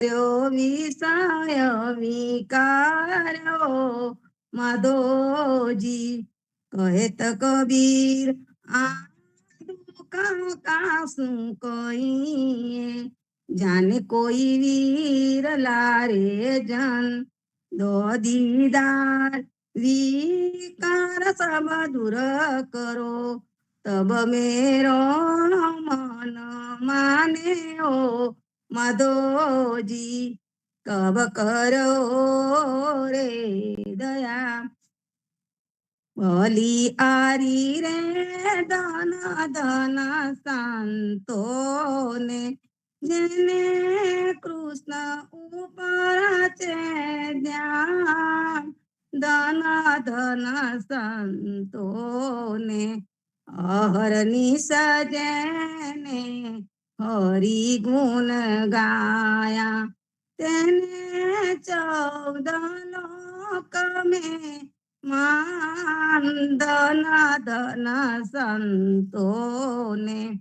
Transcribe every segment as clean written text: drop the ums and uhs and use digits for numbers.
વિષય વિકારો માધોજી કહેત કબીર આ કાશું કહીએ જાને કોઈ વીર લારે જન દો દીદાર વિકાર સબ દૂર કરો તબ મેરો મન માને ઓ માધોજી કબ કરો રે દયા ભલી આરી રે ધન ધન સંતોને જેને કૃષ્ણ ઉપર છે ધ્યાન ધન ધન સંતોને અહરની સજને હરી ગુણ ગાયા તેને 14 લોક મેં માન ધન ધન સંતોને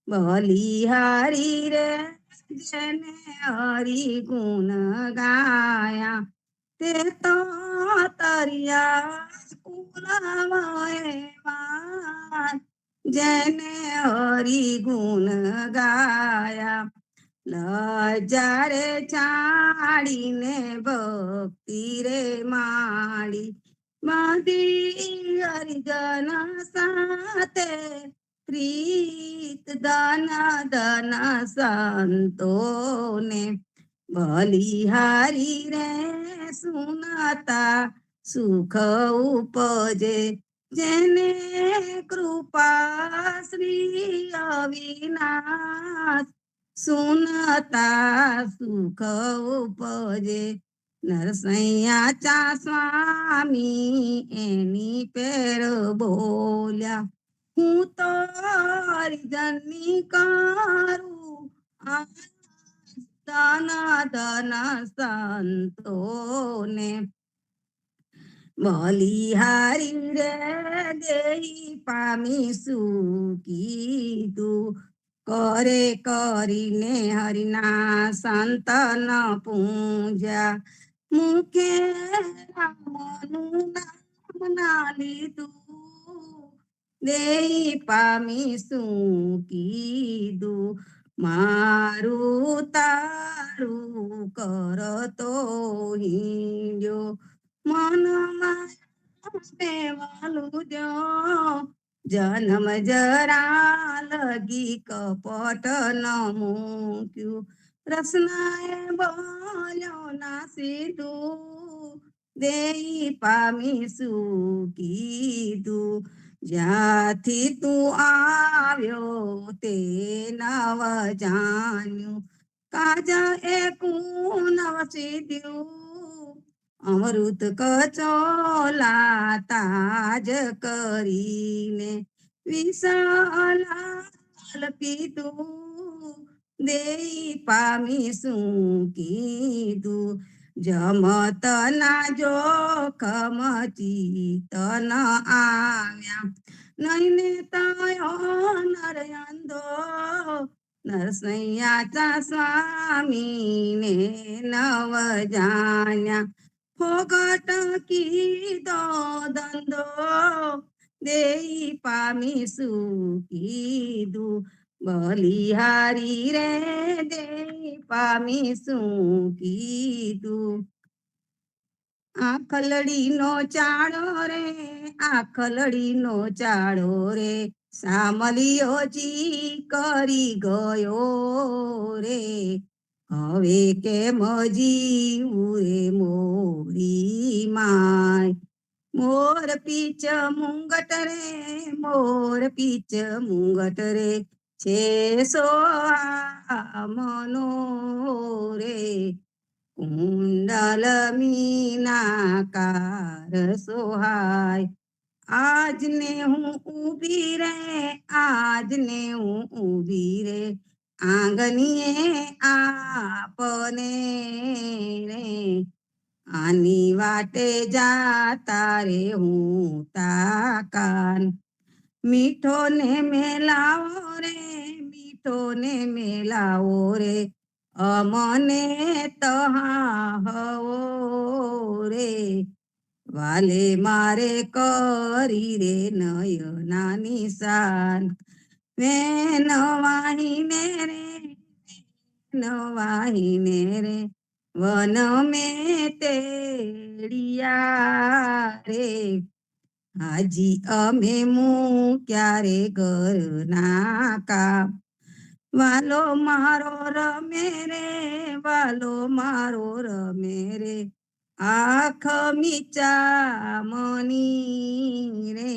બલિહારી રે જેને હરી ગુણ ગાયા તે તો તરિયા કુલમાં જેને હરી ગુણ ગાયા લજારે છાડીને ભક્તિ રે માડી બાંધી હરિજન સાથે પ્રીત ધન ધન સંતોને બલિહારી રે સુનતા સુખ ઉપજે જેને કૃપા શ્રી અવિનાશ સુનતા સુખ ઉપજે નરસૈયા ચા સ્વામી એની પેર બોલ્યા હું તો હરિજનની કરું ધન ધન સંતોને બલિહારી રે દેહી પામી કીધું કરે કરીને હરિના સંતન પૂજા મુખે રામનું નામ ના લીધું દેહી પામી કીધું મારું તારું કરતો હિંડ્યો મનમાં વાલું જો જન્મ જરા લગી કપટ ન મૂક્યું રસનાએ બોલ્યો ના સીધું દેઈ પામી કીધું જ્યાંથી તું આવ્યો તે નવ જાણ્યું કાજા એ નવ સીધ્યું અમૃત કચોલા તાજ કરીને વિશાલ પીધું દેઈ પામી કીધું જમતના જોખમ ચિતન આવ્યા નઈને તયો નર અંધો નરસૈયા ચા સ્વામીને નવ જાણ્યા ફોગટ કીધો ધંધો દેઈ પામી કીધું બલિહારી રે દેઈ પામી કીધું આખલડીનો ચાળો રે આખલડીનો ચાળો રે સામલિયોજી કરી ગયો રે હવે કેમ જીવું રે મોરી માય મોર પીચ મુંગટ રે મોર પીચ મુંગટ રે છે મનો રે કુંડલ મીનાકાર સોહાય આજને હું ઊભી રે આજને હું ઊભી રે આંગણીએ આપને રે આની વાટે જાતા રે હું તાકાન મીઠો ને મેલાવો રે મીઠો ને મેલાવો રે અમને તહા હવો રે, વાલે મારે કરી રે નયનાની શાન. વેન વાહીને રે, નવાહીને રે, વન મેં તેડિયા રે, હાજી અમે ક્યારે ઘરના કામ. વાલો મારો રમે રે, વાલો મારો રમે રે, આંખ મીચા મની રે,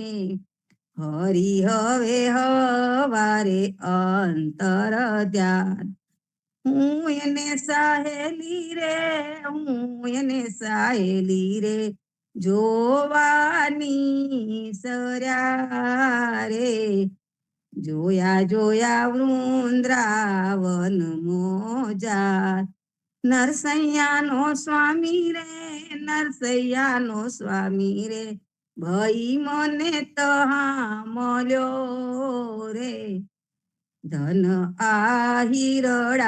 હરી હવે હવારે અંતર ધ્યાન. હું એને સહેલી રે, હું એને સહેલી રે, જોવાની સર્યા રે, જોયા જોયા વૃંદ્રાવન મોજા. નરસૈયાનો સ્વામી રે, નરસૈયાનો સ્વામી રે, ભઈ મને તહા મળ્યો રે, ધન આહિરડાનો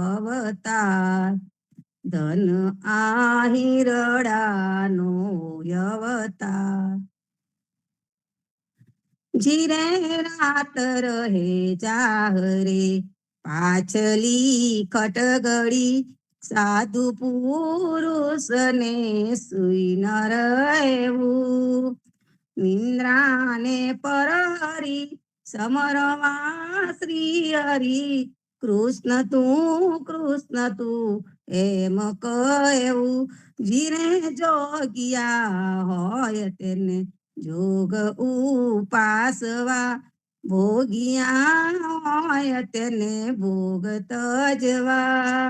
અવતાર, ધન આહિરડાનો અવતાર. જીરે રાત રહે જાહરે, પાછલી ખટગડી, સાધુ પુરુષને સુઈ ન રહેવું. નિંદ્રાને પરહરી, સમરવા શ્રી હરિ, કૃષ્ણ તું એમ કહેવું. જીરે જોગિયા હોય તેને જોગ ઉપાસવા, ભોગિયા હોય તેને ભોગ તજવા.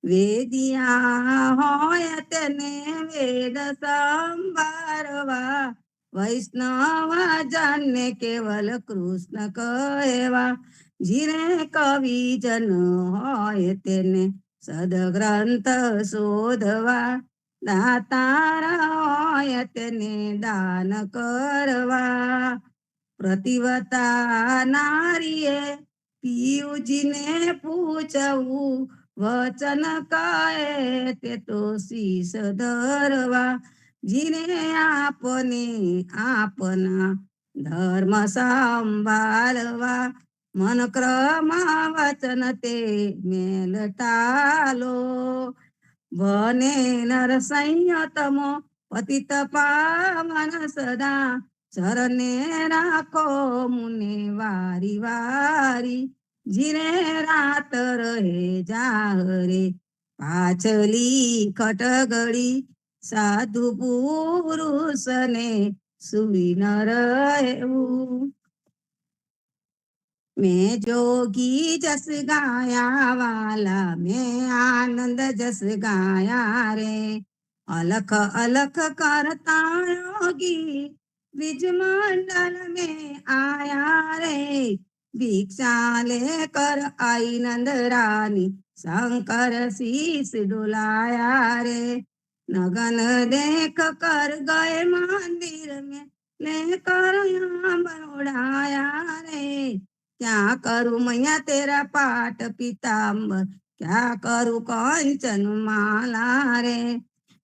વેદિયા હોય તેને વેદ સંભાળવા, વૈષ્ણવ જનને કેવલ કૃષ્ણ કહેવા. જીરે કવિ જન હોય તેને સદગ્રંથ શોધવા, દાતાર હોય તેને દાન કરવા. પ્રતિવતા નારીએ પિયુજીને પૂછવું, વચન કહે તે તો શીશ ધરવા. જીને આપને આપના ધર્મ સંભાળવા, મન ક્રમ વચન તે મેલ ટાલો. વને નર સંયતમો પતિત પાવન સદા, શરણે રાખો મુને વારી વારી. જીરે રાત રહે જાહરે, પાછલી ખટગડી, સાધુ પુરુષને સુઈ ન રહેવું. મેં જોગી જસ ગાયા વાલા, મેં આનંદ જસ ગાયા રે, અલખ અલખ કરતા યોગી, ब्रिज मंडल में आया रे, भिक्षा लेकर आई नंद रानी, शंकर शीस डुलाया रे, नगन देख कर गए मंदिर में, लेकर यहाँ बढ़ाया रे, क्या करूं मैया तेरा पाठ पीताम्बर, क्या करूं कंचन माला रे,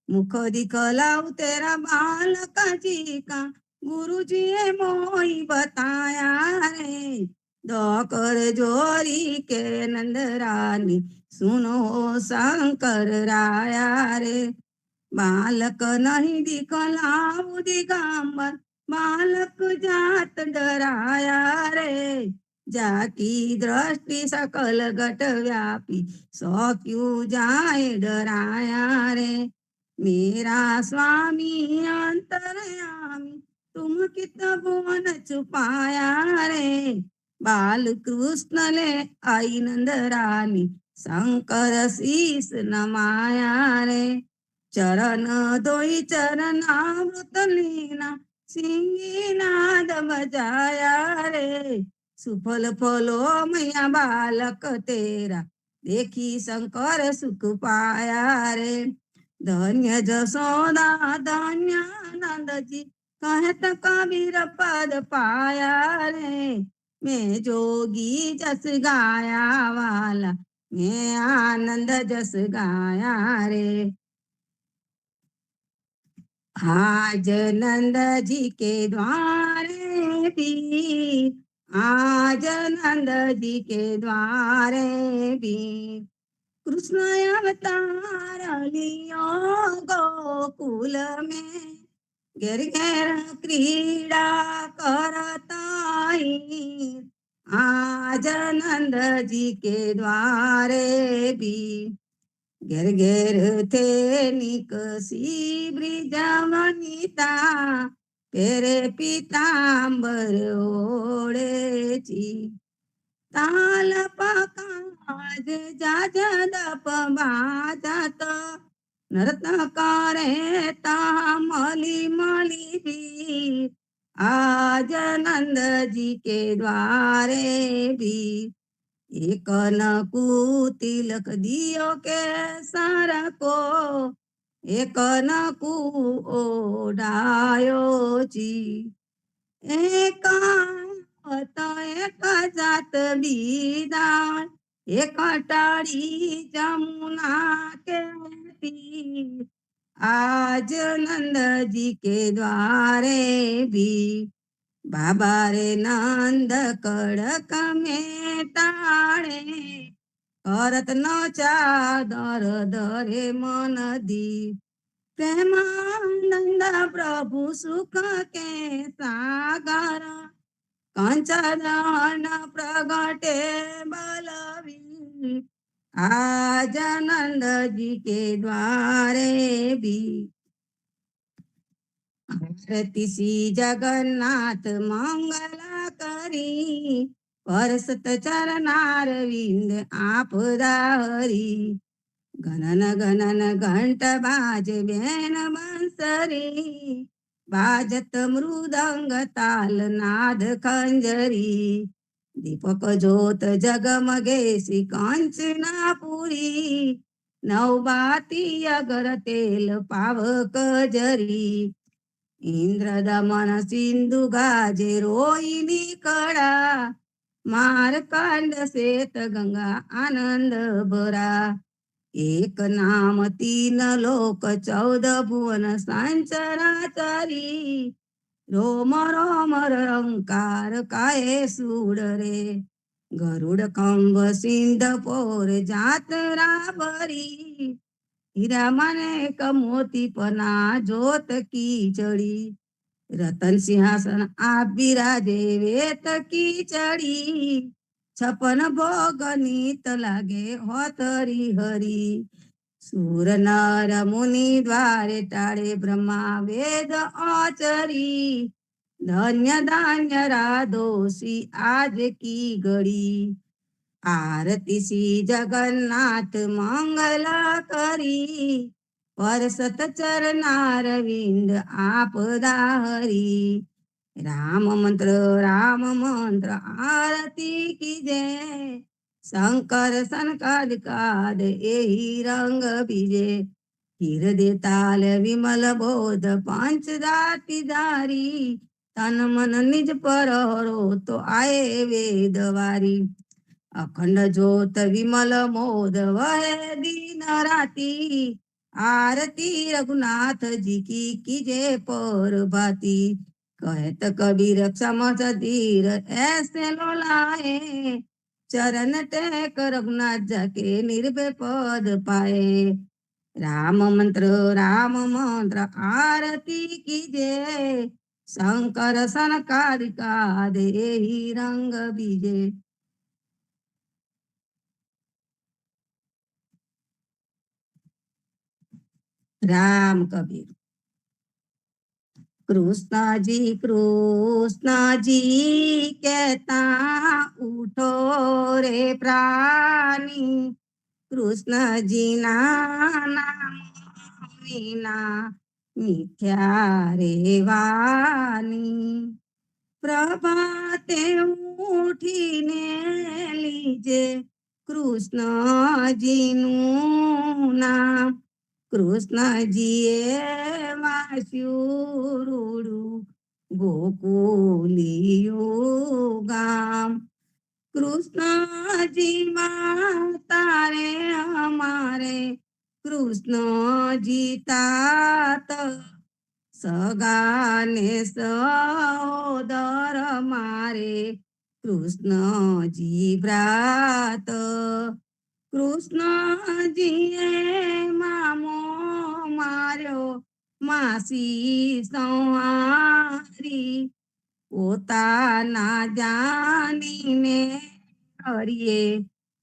मुख दिखलाऊ तेरा बालक जी का, गुरु जी मोही बताया रे, दो कर जोरी के नंद रानी, सुनो शंकर राया रे, बालक नहीं दिखलाऊ दिगंबर, बालक जात डराया रे, जाकी दृष्टि सकल घट व्यापी, सो क्यों जाए डराया रे, मेरा स्वामी अंतरयामी, तुम कित भुवन छुपाया रे, बाल कृष्ण ले आई नंद रानी, शंकर शीस नमाया रे, चरण दोई चरणामृत लीना, सिंगी नाद बजाया रे, सुफल फलो मैया बालक तेरा, देखी शंकर सुख पाया रे, धन्य जसोदा धन्य नंद जी, कहत कबीर पद पाया रे, मैं जोगी जस गाया वाला, मैं आनंद जस गाया रे। आज नंद जी के द्वारे भी, आज नंद जी के द्वारे भी कृष्ण अवतार लियो गोकुल में। घेर घेर क्रीड़ा करताई, आज नंद जी के द्वारे भी घेर घेर थे निकसी ब्रिज वनिता। पेरे पीतांबर ओढ़ेची, ताल पकाज जाज दप बाजत। नर्तकारे ता मली मली भी, आज नंद जी के द्वारे भी एक नकु तिलक दियो के सर को। एक नकु ओढ़ायो जी, एक एक जात बीदान, एक टाड़ी जमुना के तीर। आज नंद जी के द्वारे भी बाबा रे नंद कड़क में टाणे। करत न चादर दरे मन दी, प्रेमानंद प्रभु सुख के सागर। कंचन प्रगटे बलवीर, आज नंद जी के द्वारे भी आरती सी जगन्नाथ मंगला करी। परसत चरणार विंद आपदा हरी। गणन गणन घंट बाज बेन बंसरी, बाजत मृदंग ताल नाद खंजरी। दीपक ज्योत जगमगे सी कांचनापुरी, नवबाती अगर तेल पावक जरी। इंद्र दमन सिंधु गाजे रोहिणी कड़ा, मारकांड श्वेत गंगा आनंद भरा। एक नाम तीन लोक 14 भुवन संचराचरी। रोम रोम रंकार काय सूड रे, गरुड कंभ सिंध पोर जात्रा भरी। हीरा माने मोती पना जोत की चढ़ी, रतन सिंहासन आप बिराजे वेत की चढ़ी। 56 भोग नीत लागे होतरी हरी। सूर नर मुनि द्वारे टाळे ब्रह्मा वेद आचरी। धन्य धान्य राधोसी आज की घड़ी, आरती सी जगन्नाथ मंगला करी। परसत चरणार विंद आपदा हरी। राम मंत्र आरती कीजे, शंकर सनकादिकाद एही रंग बीजे। हिरदे ताल विमल बोध पंच दाती धारी। तन मन निज पर हरो तो आए वेदवारी। अखंड ज्योत विमल मोद वह दीन राती। आरती रघुनाथ जी की कीजे पर भाती। कहत कबीर समझ धीर ऐसे लो लाए, चरण टेक रघुनाथ जाके निर्भय पद पाए। राम मंत्र आरती कीजे, शंकर सनकादिकाद एही रंग बीजे। राम कबीर। कृष्ण जी कहता उठो रे प्राणी। कृष्ण जी ना नाम विना मिथ्या रे वाणी। प्रभाते उठीने लीजे कृष्ण जी નું નામ। કૃષ્ણજીએ વાસ્યું રૂડું ગોકુલિયું ગામ। કૃષ્ણજી માતારે અમારે કૃષ્ણજી તાત સગાને સહોદર મારે કૃષ્ણજી વ્રાત કૃષ્ણજીએ મામો માર્યો માસી સંહારી પોતાના જાનીને હરિએ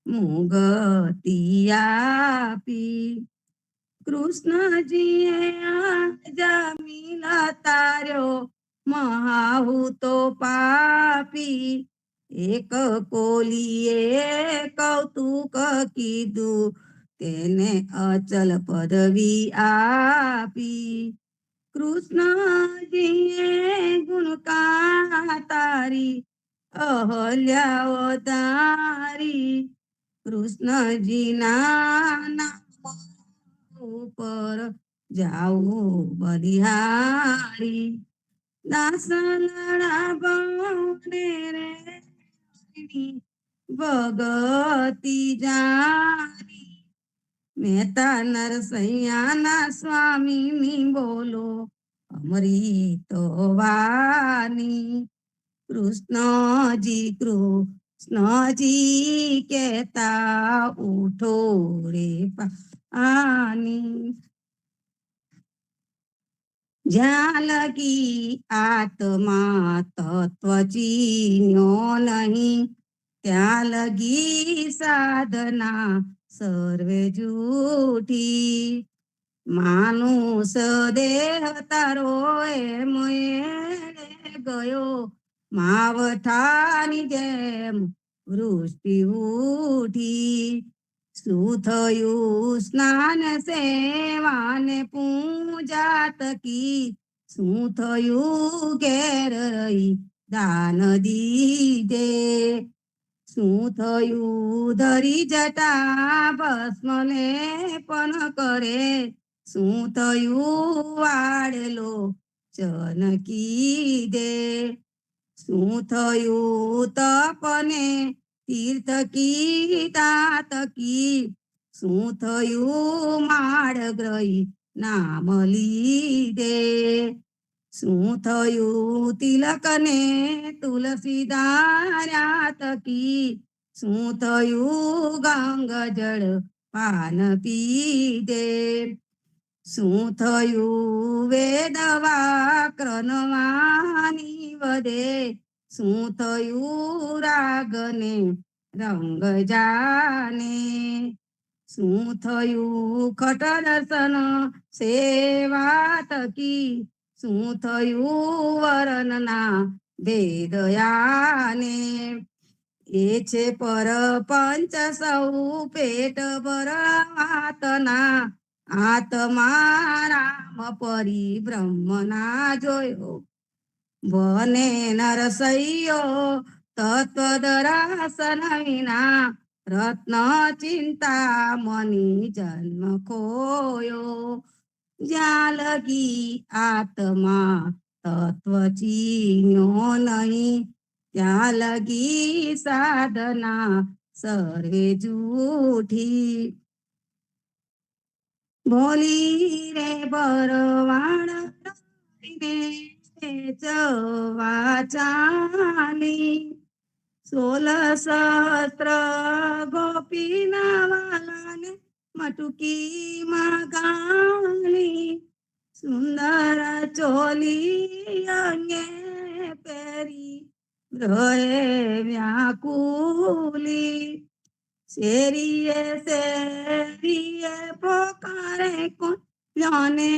મુગતી આપી કૃષ્ણજીએ જમીન તાર્યો મહાહૂતો પાપી એક કોલીએ કૌતુક કીધું તેને અચલ પદવી આપી કૃષ્ણજીએ ગુણકા તારી અહલ્યા અવતારી કૃષ્ણજીના નામ ઉપર જાવું બલિહારી દાસ લડા બને રે ભગતી જાની મહેતા નરસૈયાના સ્વામીની બોલો અમૃત વાની કૃષ્ણજી કહેતા ઉઠો રે પાની જ્યાં લગી આત્મા તત્વ ચીન્યો નહીં ત્યાં લગી સાધના સર્વે જૂઠી માનુષ દેહ તારો એમ ગયો માવઠાની જેમ વૃષ્ટિ ઉઠી શું થયું સ્નાન સેવાને પૂજા તકી શું થયું ઘેર રહી દાન દીધે શું થયું ધરી જટા ભસ્મ લેપન કરે શું થયું વાળેલો ચનકી દે શું થયું તપને તીર્થ કી તાતકી શું થયું માળ ગ્રહી નામ લીધે શું થયું તિલકને તુલસી ધાર્યા તકી શું થયું ગંગ જળ પાન પીધે શું થયું વેદ વાક્રનવાની વધે શું થયું રાગને રંગ જાને શું થયું ખટ દર્શન સેવા તકી શું થયું વરનના ભેદયાને એ છે પર પંચ સૌ પેટ ભરવાતના આત્મા રામ પરિબ્રહ્મ ના જોયો બને નરસૈયો તત્વદર્શન વિના રત્ન ચિંતા મની જન્મ ખોયો જ્યાં લગી આત્મા તત્વ ચીન્યો નહીં ત્યાં લગી સાધના સર્વે જૂઠી બોલી રે બરવાણ જવા ચાલી 16 સહસ્ત્ર ગોપીના વાલાને મટુકી માં ગાલી સુંદર ચોલી અંગે પહેરી રહે વ્યાકુલી શેરીએ પોકારે કોને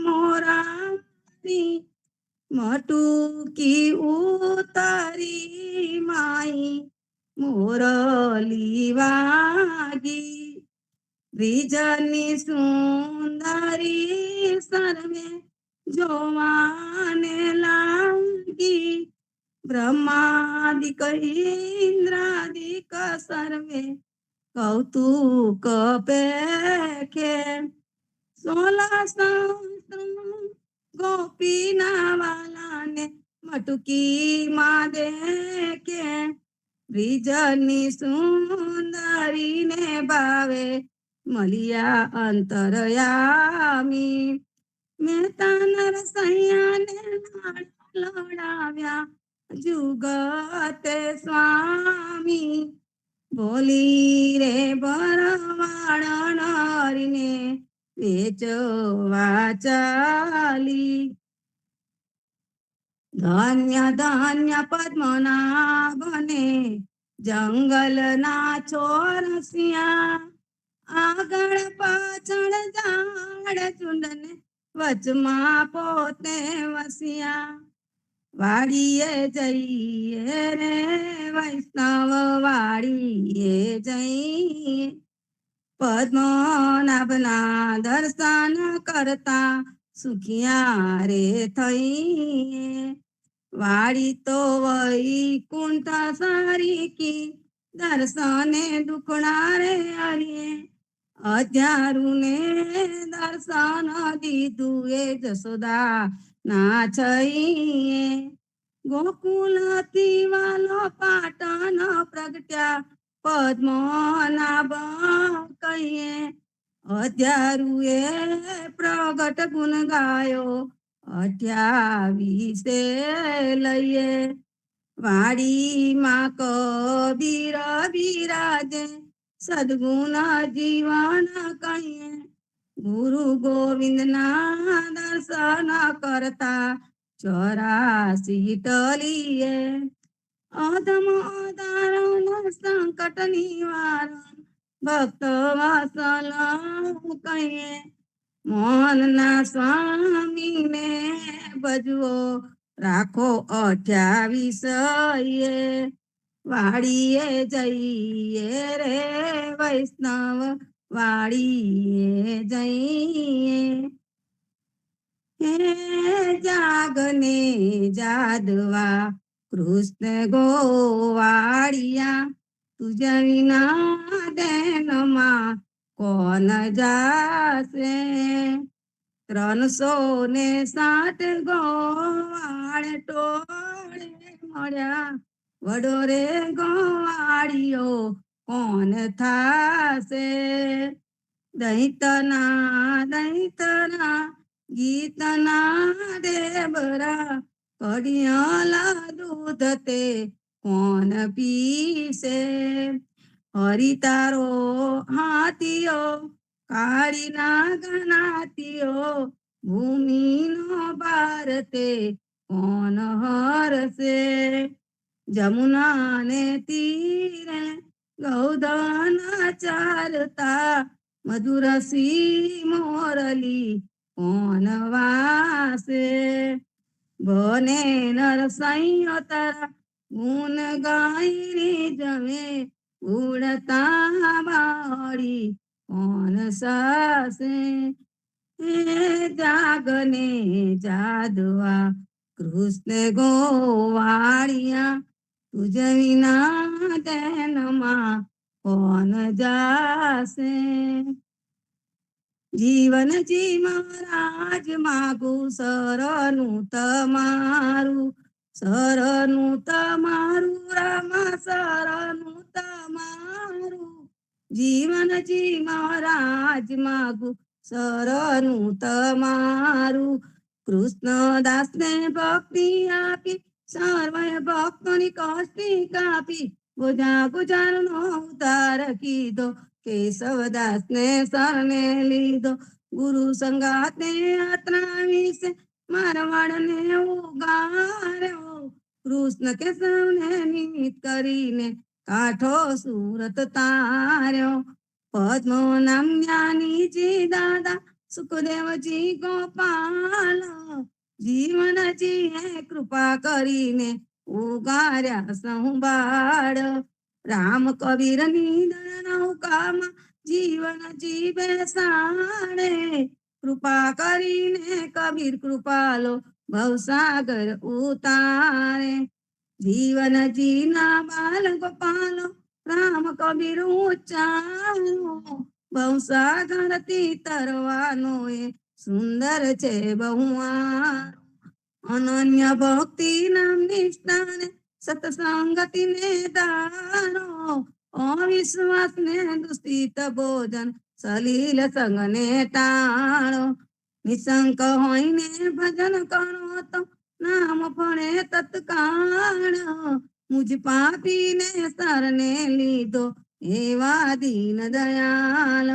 મોરારી મટુકી ઉતારી માઈ મોરલી વાગી વિજની સુંદરી સર્વે જોવાને લાગી બ્રહ્માદિક ઇન્દ્રાદિક સર્વે કૌતુક પેખે 16 સહસ્ત્ર ગોપીના વાલાને મટુકી માં દેખે બ્રિજની સુંદરીને ભાવે મળ્યા અંતરયામી. મહેતા નરસૈયાને લડાવ્યા જુગતે સ્વામી. બોલી રે ભરવાડ નરીને વેચવા ચાલી. ધન્ય ધન્ય પદ્મનાભને જંગલના ચોરસિયા. આગળ પાછળ ઝાડ ઝુંડને વચમાં પોતે વસ્યા. વાડીએ જઈએ રે વૈષ્ણવ વાડીએ જઈએ. પદ્મનાભના દર્શન કરતા સુખિયા રે થઈએ. વાડી તો વૈકુંઠ સારીકી દર્શને દુખણા રે હરિયે. અધ્યારુને દર્શન દીધું એ જશોદા ના છઈએ. ગોકુલથી વાલો પાટણ પ્રગટ્યા પદ્મનાભ કહીએ. અધ્યારુએ પ્રગટ ગુણ ગાયો 28 લઈએ. વાડીમાં કબીર બિરાજે સદગુણ જીવન કહીએ. ગુરુ ગોવિંદના દર્શન કરતા 84 ટલીએ. અધમ અધારણ સંકટ નિવારણ ભક્ત વાસલ કહીએ. મોહનના સ્વામીને ભજવો રાખો 28. વાડીએ જઈએ રે વૈષ્ણવ વાડીએ જઈએ. હે જાગને જાદવા કૃષ્ણ ગોવાળિયા. તુજ વિના દેનમાં કોણ જાશે. 360 ગોવાળ ટોળે મળ્યા. વડો રે ગોવાળિયો કોણ થાશે. દૈતના ગીતના દેબરા કડિયાલા દૂધ તે કોણ પીશે. હરિતારો હાથીઓ કાળીના ગણાતીઓ ભૂમિનો ભારતે કોણ હરશે. જમુનાને તીરે ગૌધન ચારતા મધુરસી મોરલી કોણ વાસે. બને નરસૈયો તારા ગુણ ગાયરી જમે. ઉડતા બાળી કોણ સાસે. હે જાગને જાદવા કૃષ્ણ ગોવાળિયા. તુજ વિના દેનમાં કોણ જાશે. જીવનજી મહારાજ માગું શરણું તમારું. શરણું તમારું રામ શરણું તમારું. જીવનજી મહારાજ માગું શરણું તમારું. કૃષ્ણદાસને ભક્તિ આપી સર્વે ભક્તોની કષ્ટી કાપી. ગુજા ગુજારનો ઉતાર કીધો કેશવદાસને શરણે લીધો. ગુરુ સંગાતે યાત્રા વિશે મારવાડને ઉગાર્યો. કૃષ્ણ કેશવને નિમિત્ત કરીને કાઠો સુરત તાર્યો. પદ્મનામ જ્ઞાનીજી દાદા સુખદેવજી ગોપાલ. જીવનજીએ કૃપા કરીને ઉગાર્યા સંભાળ. રામ કબીરની દળ નૌકામાં જીવનજી બેસાડે. કૃપા કરીને કબીર કૃપાલો ભવસાગર ઉતારે. જીવનજીના બાલ ગોપાલો રામ કબીર ઉચ્ચારો. ભવસાગરથી તરવાનો એ સુંદર છે બહુઆ. અનન્ય ભક્તિ નામ નિષ્ઠાને સતસંગતિ ને દારો, અવિશ્વાસ ને દુષિત ભોજન, સલીલ સંગ ને ટાળો. નિશંક હોઈને ભજન કરો તો નામ ફળે તત્કાળ. મુજ પાપીને શરણે લીધો એવા દીન દયાળ.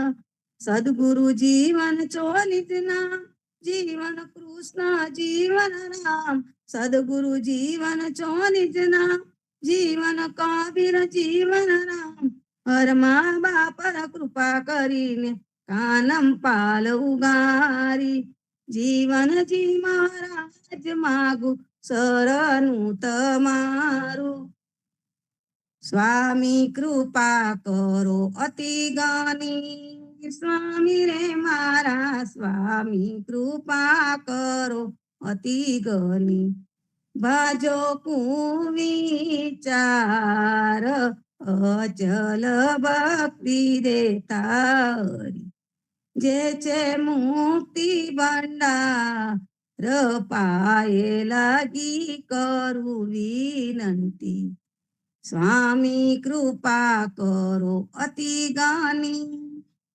સદગુરુ જીવન ચોલિત નામ, જીવન કૃષ્ણ જીવન રામ. સદગુરુ જીવન ચોલિત નામ, જીવન કબીર જીવન રામ. હરમા બાપર કૃપા કરીને કાનમ પાલ ઉગારી. જીવનજી મહારાજ માગુ શરણું તમારું. સ્વામી કૃપા કરો અતિ જ્ઞાની, સ્વામી રે મારા સ્વામી કૃપા કરો અતિ જ્ઞાની. ભાજો કુવિચાર, અચલ ભક્તિ દેતારી. જે છે મુક્તિ ભંડાર, પાયે લાગી કરું વિનંતી. સ્વામી કૃપા કરો અતિ જ્ઞાની,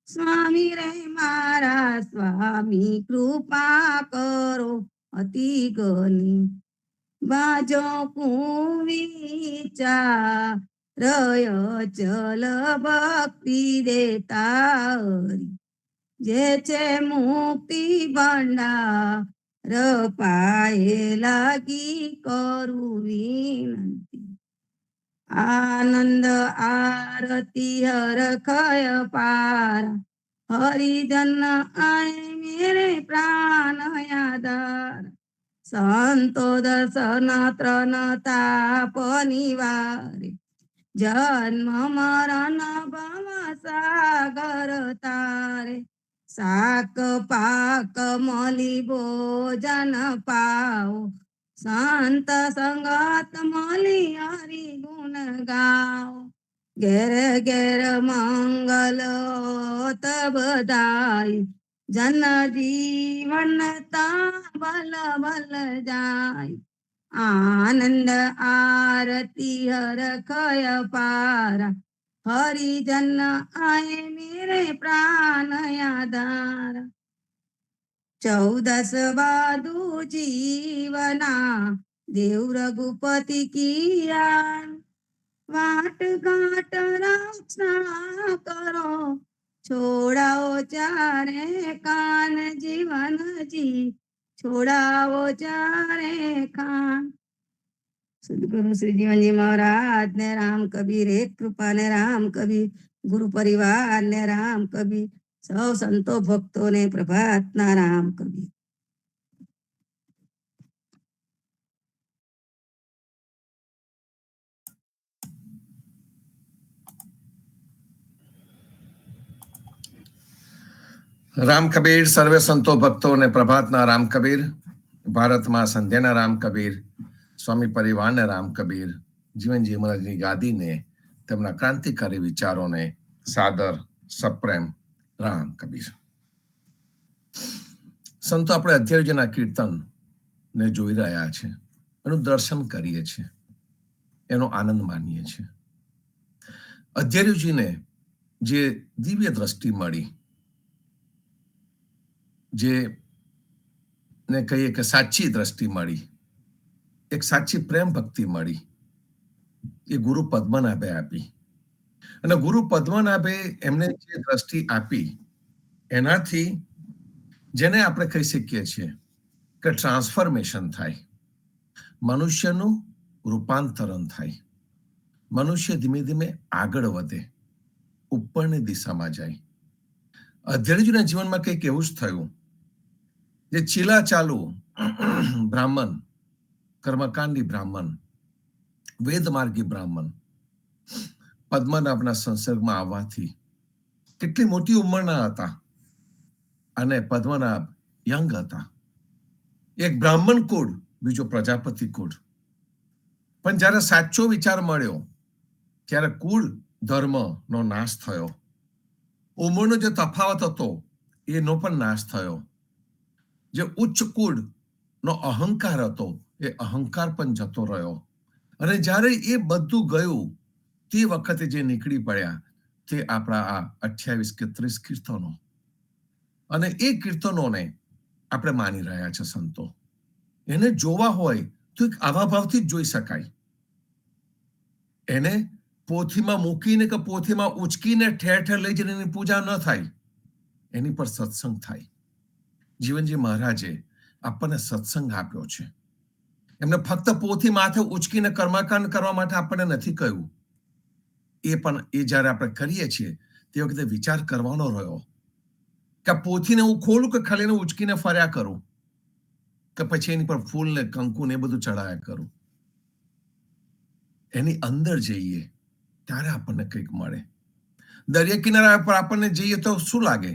સ્વામી રે મારા સ્વામી કૃપા કરો અતિ જ્ઞાની. બાજો કુવિચાર, ચલ ભક્તિ દેતારી. જે છે મુક્તિ ભંડાર, પાયે લાગી કરું વિનંતી. આનંદ આરતી હરખય પારા, હરિજન આય મેરે પ્રાણ આધાર. સંતો દર્શન ત્રણ તાપ નિવારે, જન્મ મરણ ભવ સાગર તારે. શાક પાક મળી ભોજન પાઓ, સંત સંગત મળી હરિ ગુણ ગાઓ. ઘેર ઘેર મંગલ બધાઈ, જન જીવન બલ બલ જાય. આનંદ આરતી હરખય પારા, હરિજન આય મેરે પ્રાણ આધાર. 14 બાદુ જીવના, દેવ રઘુપતિ કિયા. વાટ ઘાટ રક્ષા કરો, છોડાઓ ચારે કાન જીવનજી, છોડાવો ચારે કાન. સદગુરુ શ્રી જીવનજી મહારાજ ને રામ કબીર, એક કૃપા ને રામ કબીર, ગુરુ પરિવાર ને રામ કબીર, સૌ સંતો ભક્તો ને પ્રભાતના રામ કબીર. રામ કબીર, સર્વે સંતો ભક્તો ને પ્રભાતના રામ કબીર, ભારતમાં સંધ્યાના રામ કબીર, સ્વામી પરિવારના રામ કબીર, જીવનજી મહારાજની ગાદીને, તેમના ક્રાંતિકારી વિચારોને સાદર સપ્રેમ રામ કબીર. સંતો આપણે અધ્યાયજીના કીર્તન ને જોઈ રહ્યા છે, એનું દર્શન કરીએ છીએ, એનો આનંદ માનીએ છીએ. અધ્યાયજીને જે દિવ્ય દ્રષ્ટિ મળી, જે ને કહીએ કે સાચી દ્રષ્ટિ મળી, એક સાચી પ્રેમ ભક્તિ મળી, એ ગુરુ પદ્મનાભે આપી. અને ગુરુ પદ્મનાભે એમને જે દ્રષ્ટિ આપી, એનાથી જેને આપણે કહી શકીએ છીએ કે ટ્રાન્સફોર્મેશન થાય, મનુષ્યનું રૂપાંતરણ થાય, મનુષ્ય ધીમે ધીમે આગળ વધે, ઉપરની દિશામાં જાય. અધ્યાયજીના જીવનમાં કંઈક એવું જ થયું. જે ચીલા ચાલુ બ્રાહ્મણ, કર્મકાંડી બ્રાહ્મણ, વેદમાર્ગી બ્રાહ્મણ, પદ્મનાભના સંસર્ગમાં આવવાથી કેટલી મોટી ઉંમરના હતા, અને પદ્મનાભ યંગ હતા. એક બ્રાહ્મણ કુળ, બીજો પ્રજાપતિ કુળ. પણ જ્યારે સાચો વિચાર મળ્યો, ત્યારે કુળ ધર્મનો નાશ થયો. ઉંમરનો જે તફાવત હતો એનો પણ નાશ થયો. જે ઉચ્ચ કુળનો અહંકાર હતો, એ અહંકાર પણ જતો રહ્યો. અને જ્યારે એ બધું ગયું તે વખતે જે નીકળી પડ્યા તે આપણા આ 28 કે 30 કીર્તનો, અને એ કીર્તનોને આપણે માની રહ્યા છે સંતો. એને જોવા હોય તો એક આવા ભાવથી જ જોઈ શકાય. એને પોથીમાં મૂકીને કે પોથીમાં ઉચકીને ઠેર ઠેર લઈ જઈને એની પૂજા ન થાય, એની પર સત્સંગ થાય. જીવનજી મહારાજે આપણને સત્સંગ આપ્યો છે. એમને ફક્ત પોથી માથે ઉચકીને કર્મકાંડ કરવા માટે આપણને નથી કહ્યું. એ પણ એ જ્યારે આપણે કરીએ છીએ તે વખતે વિચાર કરવાનો રહ્યો કે પોથીને હું ખોલું કે ખાલી એને ઉચકીને ફર્યા કરું, કે પછી એની પર ફૂલ ને કંકુ ને એ બધું ચડાયા કરું. એની અંદર જઈએ ત્યારે આપણને કંઈક મળે. દરિયા કિનારા પર આપણને જઈએ તો શું લાગે?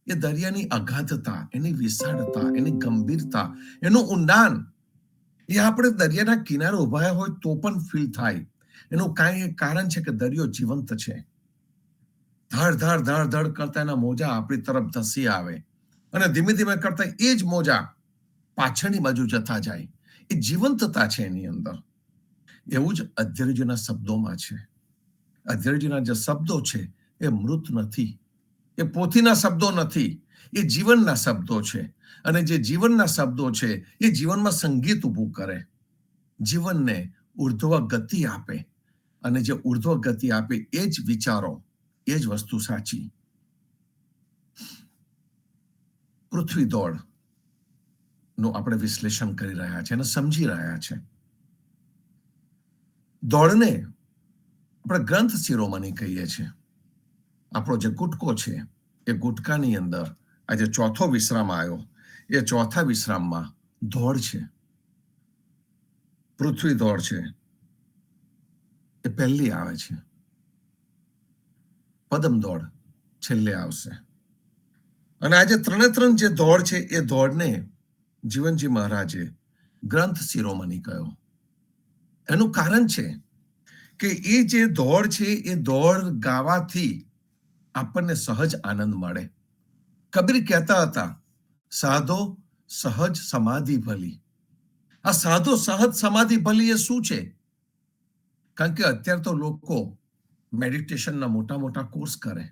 એ દરિયાની અગાધતા, એની વિશાળતા, એની ગંભીરતા, એનું ઊંડાણ, એ આપણે દરિયાના કિનારે ઉભા હોય તો પણ ફીલ થાય. એનું કાંઈ કારણ છે કે દરિયો જીવંત છે. ધડ ધડ ધડ ધડ કરતા એના મોજા આપણી તરફ ધસી આવે અને ધીમે ધીમે કરતા એ જ મોજા પાછળની બાજુ જતા જાય. એ જીવંતતા છે એની અંદર. એવું જ અધ્યયજીના શબ્દોમાં છે. અધ્યયજીના જે શબ્દો છે એ મૃત નથી, એ પોથીના શબ્દો નથી, એ જીવનના શબ્દો છે. અને જે જીવનના શબ્દો છે એ જીવનમાં સંગીત ઊભું કરે, જીવનને ઉર્ધ્વ ગતિ આપે. અને જે ઉર્ધ્વ ગતિ આપે એ જ વિચારો, એ જ વસ્તુ સાચી. પૃથ્વી દોડ નું આપણે વિશ્લેષણ કરી રહ્યા છે અને સમજી રહ્યા છે. દોડને આપણે ગ્રંથ શિરોમણી કહીએ છીએ. આપણો જે ગુટકો છે એ ગુટકાની અંદર આજે ચોથો વિશ્રામ આવ્યો. એ ચોથા વિશ્રામમાં દોડ છે, પૃથ્વી દોડ છે, એ પહેલી આવે છે. પદમ દોડ છેલ્લે આવશે. અને આજે ત્રણે ત્રણ જે દોડ છે એ દોડને જીવનજી મહારાજે ગ્રંથ શિરોમણી કહ્યો. એનું કારણ છે કે એ જે દોડ છે એ દોડ ગાવાથી આપણને સહજ આનંદ મળે. કબીર કહેતા હતા, સાધો સહજ સમાધિ ભલી. આ સાધો સહજ સમાધિ ભલી એ શું છે? કારણ કે અત્યારે તો લોકો મેડિટેશનના મોટા મોટા કોર્સ કરે,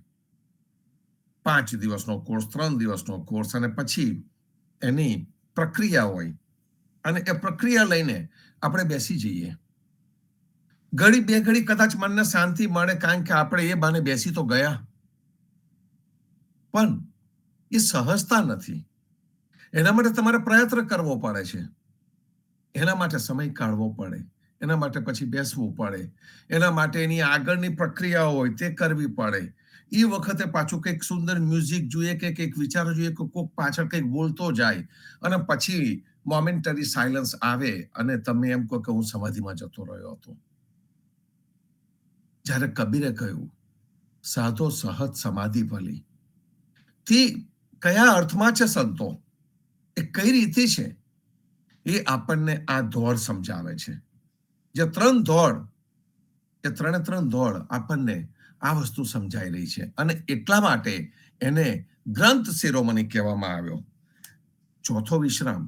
5 દિવસનો કોર્સ, 3 દિવસનો કોર્સ, અને પછી એની પ્રક્રિયા હોય અને એ પ્રક્રિયા લઈને આપણે બેસી જઈએ. ઘડી બે ઘડી કદાચ મનને શાંતિ મળે કારણ કે આપણે એ બાને બેસી તો ગયા, પણ એ સહજતા નથી. એના માટે તમારે પ્રયત્ન કરવો પડે છે. એના માટે સમય કાઢવો પડે, એના માટે પછી બેસવું પડે, એના માટે એની આગળની પ્રક્રિયા હોય તે કરવી પડે. એ વખતે પાછું કંઈક સુંદર મ્યુઝિક જોઈએ કે કંઈક વિચારો જોઈએ કે કોઈક પાછળ કંઈક બોલતો જાય અને પછી મોમેન્ટરી સાયલન્સ આવે અને તમે એમ કહો કે હું સમાધિમાં જતો રહ્યો હતો. જ્યારે કબીરે કહ્યું સાધો સહજ સમાધિ ભલી, તે કયા અર્થમાં છે સંતો? એ કઈ રીતે છે? એ આપણને આ દોડ સમજાવે છે. જે ત્રણ દોડ, એ ત્રણ દોડ આપણને આ વસ્તુ સમજાઈ રહી છે. અને એટલા માટે એને ગ્રંથ શિરોમણી કહેવામાં આવ્યો. ચોથો વિશ્રામ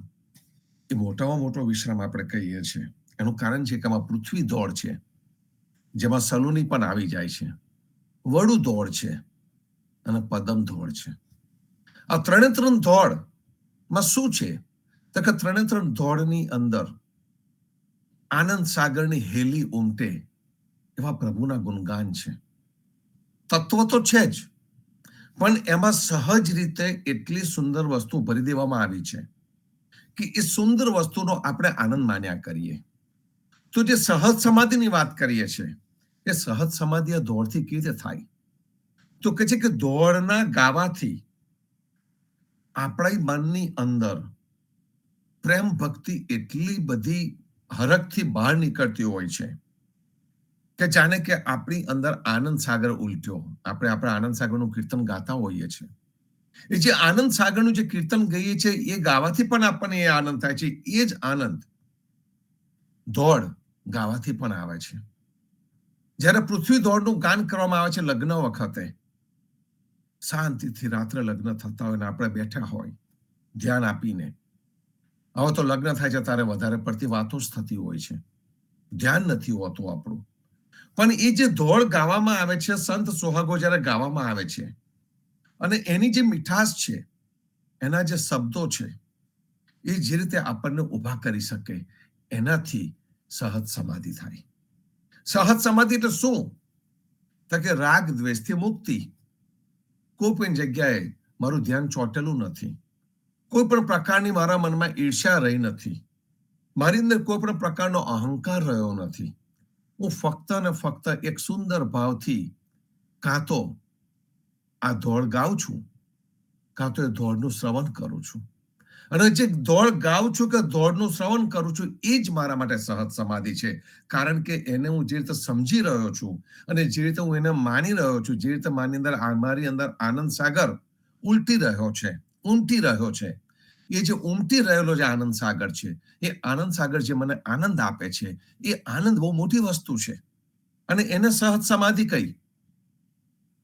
એ મોટામાં મોટો વિશ્રામ આપણે કહીએ છીએ. એનું કારણ છે કે આમાં પૃથ્વી દોડ છે, જેમાં સલુની પણ આવી જાય છે, વડુ દોડ છે અને પદમ દોડ છે. આ ત્રણ દોડમાં શું છે? તો કે ત્રણ દોડની અંદર આનંદ સાગરની હેલી ઉમટે એવા પ્રભુના ગુણગાન છે. તત્વ તો છે જ, પણ એમાં સહજ રીતે એટલી સુંદર વસ્તુ ભરી દેવામાં આવી છે કે એ સુંદર વસ્તુનો આપણે આનંદ માન્યા કરીએ. તો જે સહજ સમાધિની વાત કરીએ છીએ, એ સહજ સમાધિ આ દોડથી કેવી રીતે થાય? તો કે છે કે દોડના ગાવાથી આપણા મનની અંદર પ્રેમ ભક્તિ એટલી બધી હરખથી બહાર નીકળતી હોય છે કે જાણે કે આપણી અંદર આનંદ સાગર ઉલટ્યો. આપણે આપણા આનંદ સાગરનું કીર્તન ગાતા હોઈએ છીએ. એ જે આનંદ સાગરનું જે કીર્તન ગઈએ છે એ ગાવાથી પણ આપણને એ આનંદ થાય છે. એ જ આનંદ દોડ ગાવાથી પણ આવે છે. જ્યારે પૃથ્વી દોડનું ગાન કરવામાં આવે છે લગ્ન વખતે, શાંતિથી રાત્રે લગ્ન થતા હોય ને આપણે બેઠા હોય ધ્યાન આપીને. હવે તો લગ્ન થાય છે ત્યારે વધારે પડતી વાતો જ થતી હોય છે. ધ્યાન નથી હોતું આપણું. પણ એ જે ધોળ ગાવામાં આવે છે, સંત સોહાગો જ્યારે ગાવામાં આવે છે, અને એની જે મીઠાશ છે, એના જે શબ્દો છે, એ જે રીતે આપણને ઉભા કરી શકે, એનાથી સહજ સમાધિ થાય. સહજ સમાધિ એટલે શું? તો કે રાગ દ્વેષથી મુક્તિ. કોઈ પણ જગ્યાએ મારું ધ્યાન ચોટેલું નથી. કોઈ પણ પ્રકારની મારા મનમાં ઈર્ષ્યા રહી નથી. મારી અંદર કોઈ પણ પ્રકારનો અહંકાર રહ્યો નથી. હું ફક્ત ને ફક્ત એક સુંદર ભાવથી કાં તો આ ધોળ ગાઉં છું, કાં તો એ ધોળનું શ્રવણ કરું છું. અને જે ધોળ ગાઉં છું કે ધોળનું શ્રવણ કરું છું, એ જ મારા માટે સહજ સમાધિ છે. કારણ કે એને હું જે રીતે સમજી રહ્યો છું, અને જે રીતે હું એને માની રહ્યો છું, જે રીતે મારી અંદર આનંદ સાગર ઉલટી રહ્યો છે, ઉમટી રહ્યો છે, એ જે ઉમટી રહેલો જે આનંદ સાગર છે, એ આનંદ સાગર જે મને આનંદ આપે છે, એ આનંદ બહુ મોટી વસ્તુ છે. અને એને સહજ સમાધિ કહી,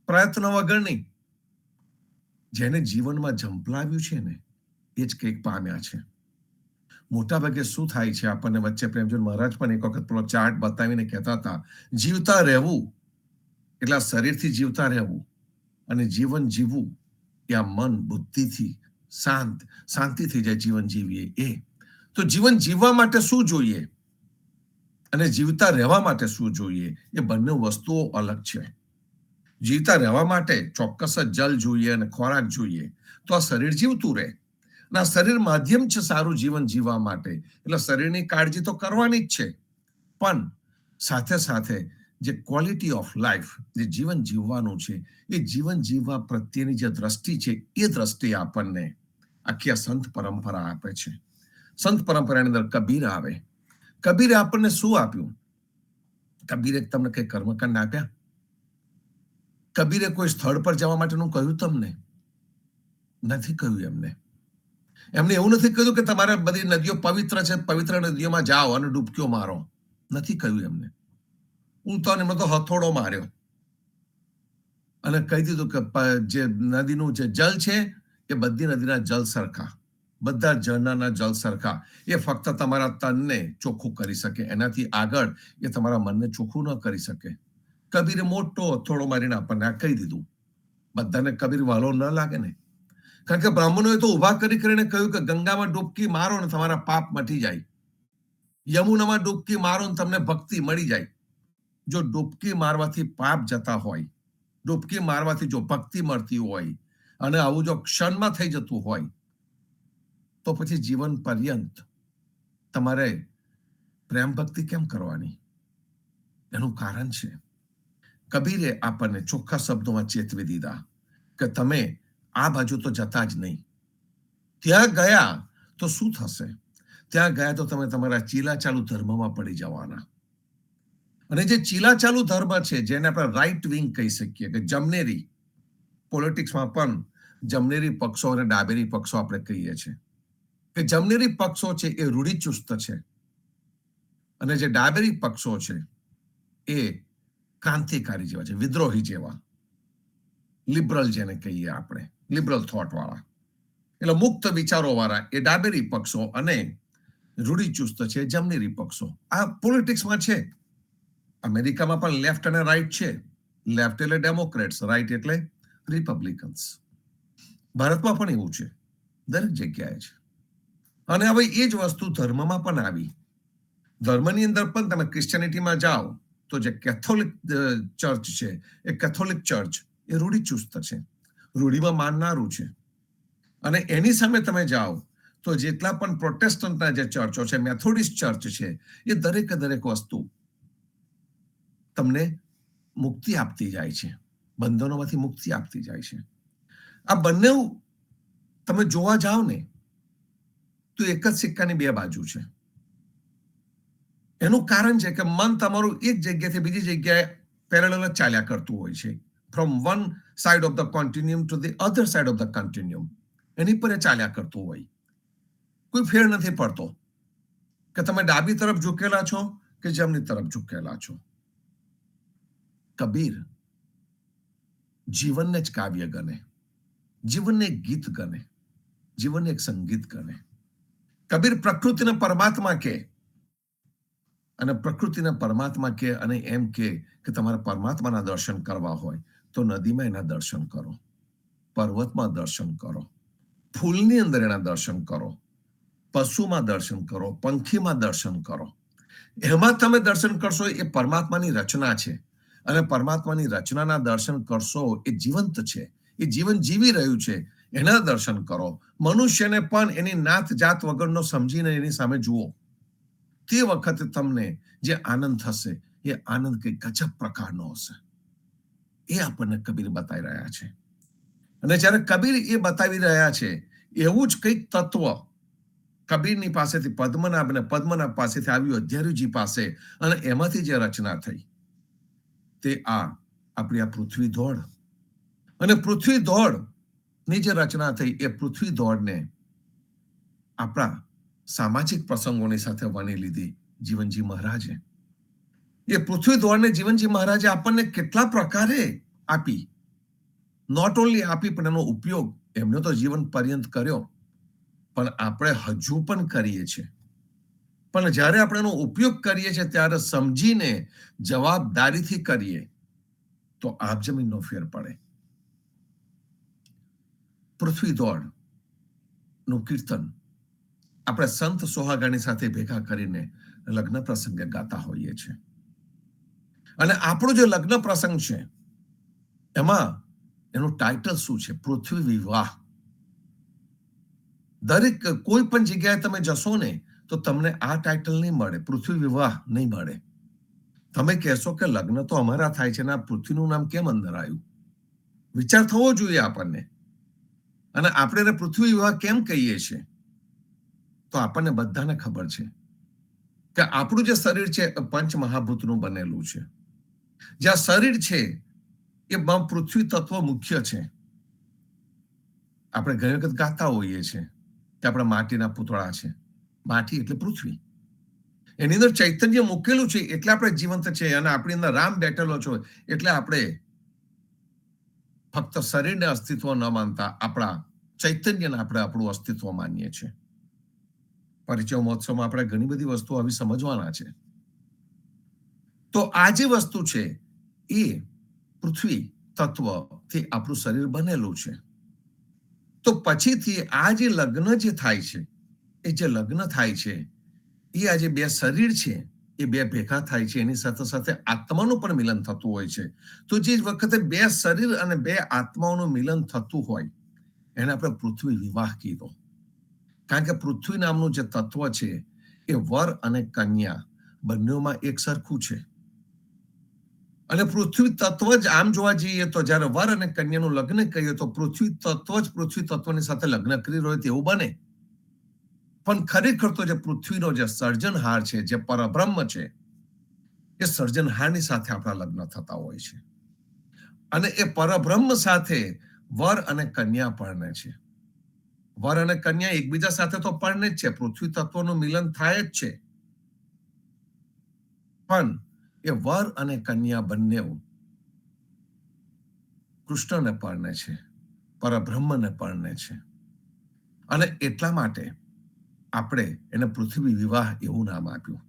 પ્રયત્ન વગરની. જેને જીવનમાં ઝંપલાવ્યું છે ને, એ જ કંઈક પામ્યા છે. મોટા ભાગે શું થાય છે, આપણને વચ્ચે પ્રેમચંદ મહારાજ પણ એક વખત પેલો ચાર્ટ બતાવીને કહેતા હતા, જીવતા રહેવું એટલે આ શરીરથી જીવતા રહેવું, અને જીવન જીવવું એ આ મન બુદ્ધિથી શાંતિ થઈ જાય જીવન જીવીએ એ. તો જીવન જીવવા માટે શું જોઈએ અને જીવતા રહેવા માટે શું જોઈએ, એ બંને વસ્તુઓ અલગ છે. જીવતા રહેવા માટે ચોક્કસ જ જલ જોઈએ અને ખોરાક જોઈએ, તો આ શરીર જીવતું રહે. અને આ શરીર માધ્યમ છે સારું જીવન જીવવા માટે. એટલે શરીરની કાળજી તો કરવાની જ છે, પણ સાથે સાથે જે ક્વોલિટી ઓફ લાઈફ, જે જીવન જીવવાનું છે, એ જીવન જીવવા પ્રત્યેની જે દ્રષ્ટિ છે, એ દ્રષ્ટિ આપણને આખી આ સંત પરંપરા આપે છે. સંત પરંપરાની અંદર કબીર આવે. કબીરે આપણને શું આપ્યું? કબીરે તમને કઈ કર્મકાંડ આપ્યા? કબીરે કોઈ સ્થળ પર જવા માટેનું કહ્યું તમને? નથી કહ્યું એમને. એમને એવું નથી કહ્યું કે તમારે બધી નદીઓ પવિત્ર છે, પવિત્ર નદીઓમાં જાઓ અને ડૂબકીઓ મારો. નથી કહ્યું એમને. ઉલટો એમને તો હથોડો માર્યો અને કહી દીધું કે જે નદીનું જે જલ છે, એ બધી નદીના જલ સરખા, બધા ઝરણાના જલ સરખા. એ ફક્ત તમારા તનને ચોખ્ખું કરી શકે, એનાથી આગળ એ તમારા મનને ચોખ્ખું ન કરી શકે. કબીરે મોટો હથોડો મારીને આપણને આ કહી દીધું. બધાને કબીર વાલો ન લાગે ને, કારણ કે બ્રાહ્મણોએ તો ઉભા કરીને કહ્યું કે ગંગામાં ડૂબકી મારો ને તમારા પાપ મટી જાય, યમુનામાં ડૂબકી મારો ને તમને ભક્તિ મળી જાય. જો ડૂબકી મારવાથી પાપ જતા હોય, ડૂબકી મારવાથી જો ભક્તિ મળતી હોય, અને આવું જો ક્ષણમાં થઈ જતું હોય, તો પછી જીવન પર્યંત તમારે પ્રેમ ભક્તિ કેમ કરવાની? એનું કારણ છે, કબીરે આપણને ચોખ્ખા શબ્દોમાં ચેતવી દીધા કે તમે આ બાજુ તો જતા જ નહીં. ત્યાં ગયા તો શું થશે? ત્યાં ગયા તો તમે તમારા ચીલાચાલુ ધર્મમાં પડી જવાના. અને જે ચીલાચાલુ ધર્મ છે, જેને આપણે રાઈટ વિંગ કહી શકીએ, કે જમનેરી, પોલિટિક્સમાં પણ જમનેરી પક્ષો અને ડાબેરી પક્ષો આપણે કહીએ છીએ. કે જમનેરી પક્ષો છે એ રૂઢિચુસ્ત છે, અને જે ડાબેરી પક્ષો છે એ ક્રાંતિકારી જેવા છે, વિદ્રોહી જેવા, લિબરલ જેને કહીએ આપણે, લિબરલ થોટ વાળા. એટલે મુક્ત વિચારો વાળા એ ડાબેરી પક્ષો, અને રૂઢિચુસ્ત છે જમનેરી પક્ષો. આ પોલિટિક્સમાં છે. અમેરિકામાં પણ લેફ્ટ અને રાઈટ છે. લેફ્ટ એટલે ડેમોક્રેટ્સ, રાઈટ એટલે રિપબ્લિકન્સ. ભારતમાં પણ એવું છે, દરેક જગ્યાએ છે. અને હવે એ જ વસ્તુ ધર્મમાં પણ આવી. ધર્મની અંદર પણ તમે ક્રિશ્ચિયાનિટીમાં જાઓ તો જે કેથોલિક ચર્ચ છે, એ કેથોલિક ચર્ચ એ રૂઢિચુસ્ત છે, રૂઢિમાં માનનારું છે. અને એની સામે તમે જાઓ તો જેટલા પણ પ્રોટેસ્ટન્ટના જે ચર્ચો છે, મેથોડિસ્ટ ચર્ચ છે, એ દરેક વસ્તુ તમને મુક્તિ આપતી જાય છે, બંધનોમાંથી મુક્તિ આપતી જાય છે. આ બંને તમે જોવા જાઓ ને તો એક જ સિક્કાની બે બાજુ છે. એનું કારણ છે કે મન તમારું એક જગ્યાથી બીજી જગ્યાએ પેરેલલ જ ચાલ્યા કરતું હોય છે. From one side of the continuum to the other side of the continuum. એની પર ચાલ્યા કરતું હોય. કોઈ ફેર નથી પડતો કે તમે ડાબી તરફ ઝૂકેલા છો કે જમણી તરફ ઝૂકેલા છો. કબીર જીવનને જ કાવ્ય ગણે, જીવનને એક ગીત ગણે, જીવનને એક સંગીત ગણે. કબીર પ્રકૃતિને પરમાત્મા કે, અને પ્રકૃતિના પરમાત્મા કે અને એમ કે તમારે પરમાત્માના દર્શન કરવા હોય તો નદીમાં એના દર્શન કરો, પર્વતમાં દર્શન કરો, ફૂલની અંદર એના દર્શન કરો, પશુમાં દર્શન કરો, પંખીમાં દર્શન કરો. એમાં તમે દર્શન કરશો એ પરમાત્માની રચના છે, અને પરમાત્માની રચનાના દર્શન કરશો એ જીવંત છે, એ જીવન જીવી રહ્યું છે, એના દર્શન કરો. મનુષ્યને પણ એની નાત જાત વગરનો સમજીને એની સામે જુઓ. તે વખતે તમને જે આનંદ થશે એ આનંદ કઈ ગજબ પ્રકારનો હશે. એ આપણને કબીર બતાવી રહ્યા છે. અને જ્યારે કબીર એ બતાવી રહ્યા છે એવું જ કંઈક તત્વ કબીરની પાસેથી પદ્મનાભ અને પદ્મનાભ પાસેથી આવ્યું અધ્યારુજી પાસે, અને એમાંથી જે રચના થઈ તે આપણી આ પૃથ્વી દોડ. અને પૃથ્વી દોડ ની જે રચના થઈ એ પૃથ્વી દોડને આપણા સામાજિક પ્રસંગોની સાથે વણી લીધી જીવનજી મહારાજે. એ પૃથ્વી દોડને જીવનજી મહારાજે આપણને કેટલા પ્રકારે આપી. નોટ ઓનલી આપી પણ એનો ઉપયોગ એમને તો જીવન પર્યંત કર્યો, પણ આપણે હજુ પણ કરીએ છીએ. પણ જ્યારે આપણે એનો ઉપયોગ કરીએ છીએ ત્યારે સમજીને જવાબદારીથી કરીએ તો આપ જમીનનો ફેર પડે. પૃથ્વી દોડ નું કીર્તન આપણે સંત સોહાગાની સાથે ભેગા કરીને લગ્ન પ્રસંગે ગાતા હોઈએ છીએ. અને આપણો જે લગ્ન પ્રસંગ છે એમાં એનું ટાઇટલ શું છે? પૃથ્વી વિવાહ. દરેક કોઈ પણ જગ્યાએ તમે જશો ને તો તમને આ ટાઇટલ નહીં મળે, પૃથ્વી વિવાહ નહીં મળે. તમે કહેશો કે લગ્ન તો અમારા થાય છે ને આ પૃથ્વીનું નામ કેમ અંદર આવ્યું? વિચાર થવો જોઈએ આપણને. અને આપણે એને પૃથ્વી વિવાહ કેમ કહીએ છીએ? તો આપણને બધાને ખબર છે કે આપણું જે શરીર છે એ પંચ મહાભૂતનું બનેલું છે. જ્યાં શરીર છે એ પૃથ્વી તત્વ મુખ્ય છે. આપણે ઘણી વખત ગાતા હોઈએ છીએ કે આપણા માટીના પૂતળા છે. માટી એટલે પૃથ્વી, એની અંદર ચૈતન્ય મૂકેલું છે એટલે આપણે જીવંત છે. અને આપણી અંદર રામ બેઠેલો છો એટલે આપણે ફક્ત શરીરને અસ્તિત્વ ન માનતા આપણા ચૈતન્યને આપણે આપણું અસ્તિત્વ માનીએ છીએ. પરિચય મહોત્સવમાં આપણે ઘણી બધી વસ્તુઓ આવી સમજવાના છે. તો આ જે વસ્તુ છે એ પૃથ્વી તત્વથી આપણું શરીર બનેલું છે. તો પછીથી આ જે લગ્ન જે થાય છે એ જે લગ્ન થાય છે એ આ જે બે શરીર છે એ બે ભેગા થાય છે, એની સાથે સાથે આત્માનું પણ મિલન થતું હોય છે. તો જે વખતે બે શરીર અને બે આત્માઓનું મિલન થતું હોય એને આપણે પૃથ્વી વિવાહ કીધો. કારણ કે પૃથ્વી નામનું જે તત્વ છે એ વર અને કન્યા બંનેમાં એક સરખું છે. અને પૃથ્વી તત્વ જ આમ જોવા જઈએ તો જ્યારે વર અને કન્યાનું લગ્ન કહીએ તો પૃથ્વી તત્વ જ પૃથ્વી તત્વની સાથે લગ્ન કરી રહ્યો તેવું બને. પણ ખરેખર તો જે પૃથ્વીનો જે સર્જનહાર છે, જે પરબ્રહ્મ છે, એ સર્જનહારની સાથે આપણા લગ્ન થતા હોય છે. અને એ પરબ્રહ્મ સાથે વર અને કન્યા પરણે છે. વર અને કન્યા એકબીજા સાથે તો પરણે જ છે, પૃથ્વી તત્વનું મિલન થાય જ છે. પણ એ વર અને કન્યા બંને કૃષ્ણને પરણે છે, પરબ્રહ્મને પરણે છે. અને એટલા માટે આપણે એને પૃથ્વી વિવાહ એવું નામ આપ્યું.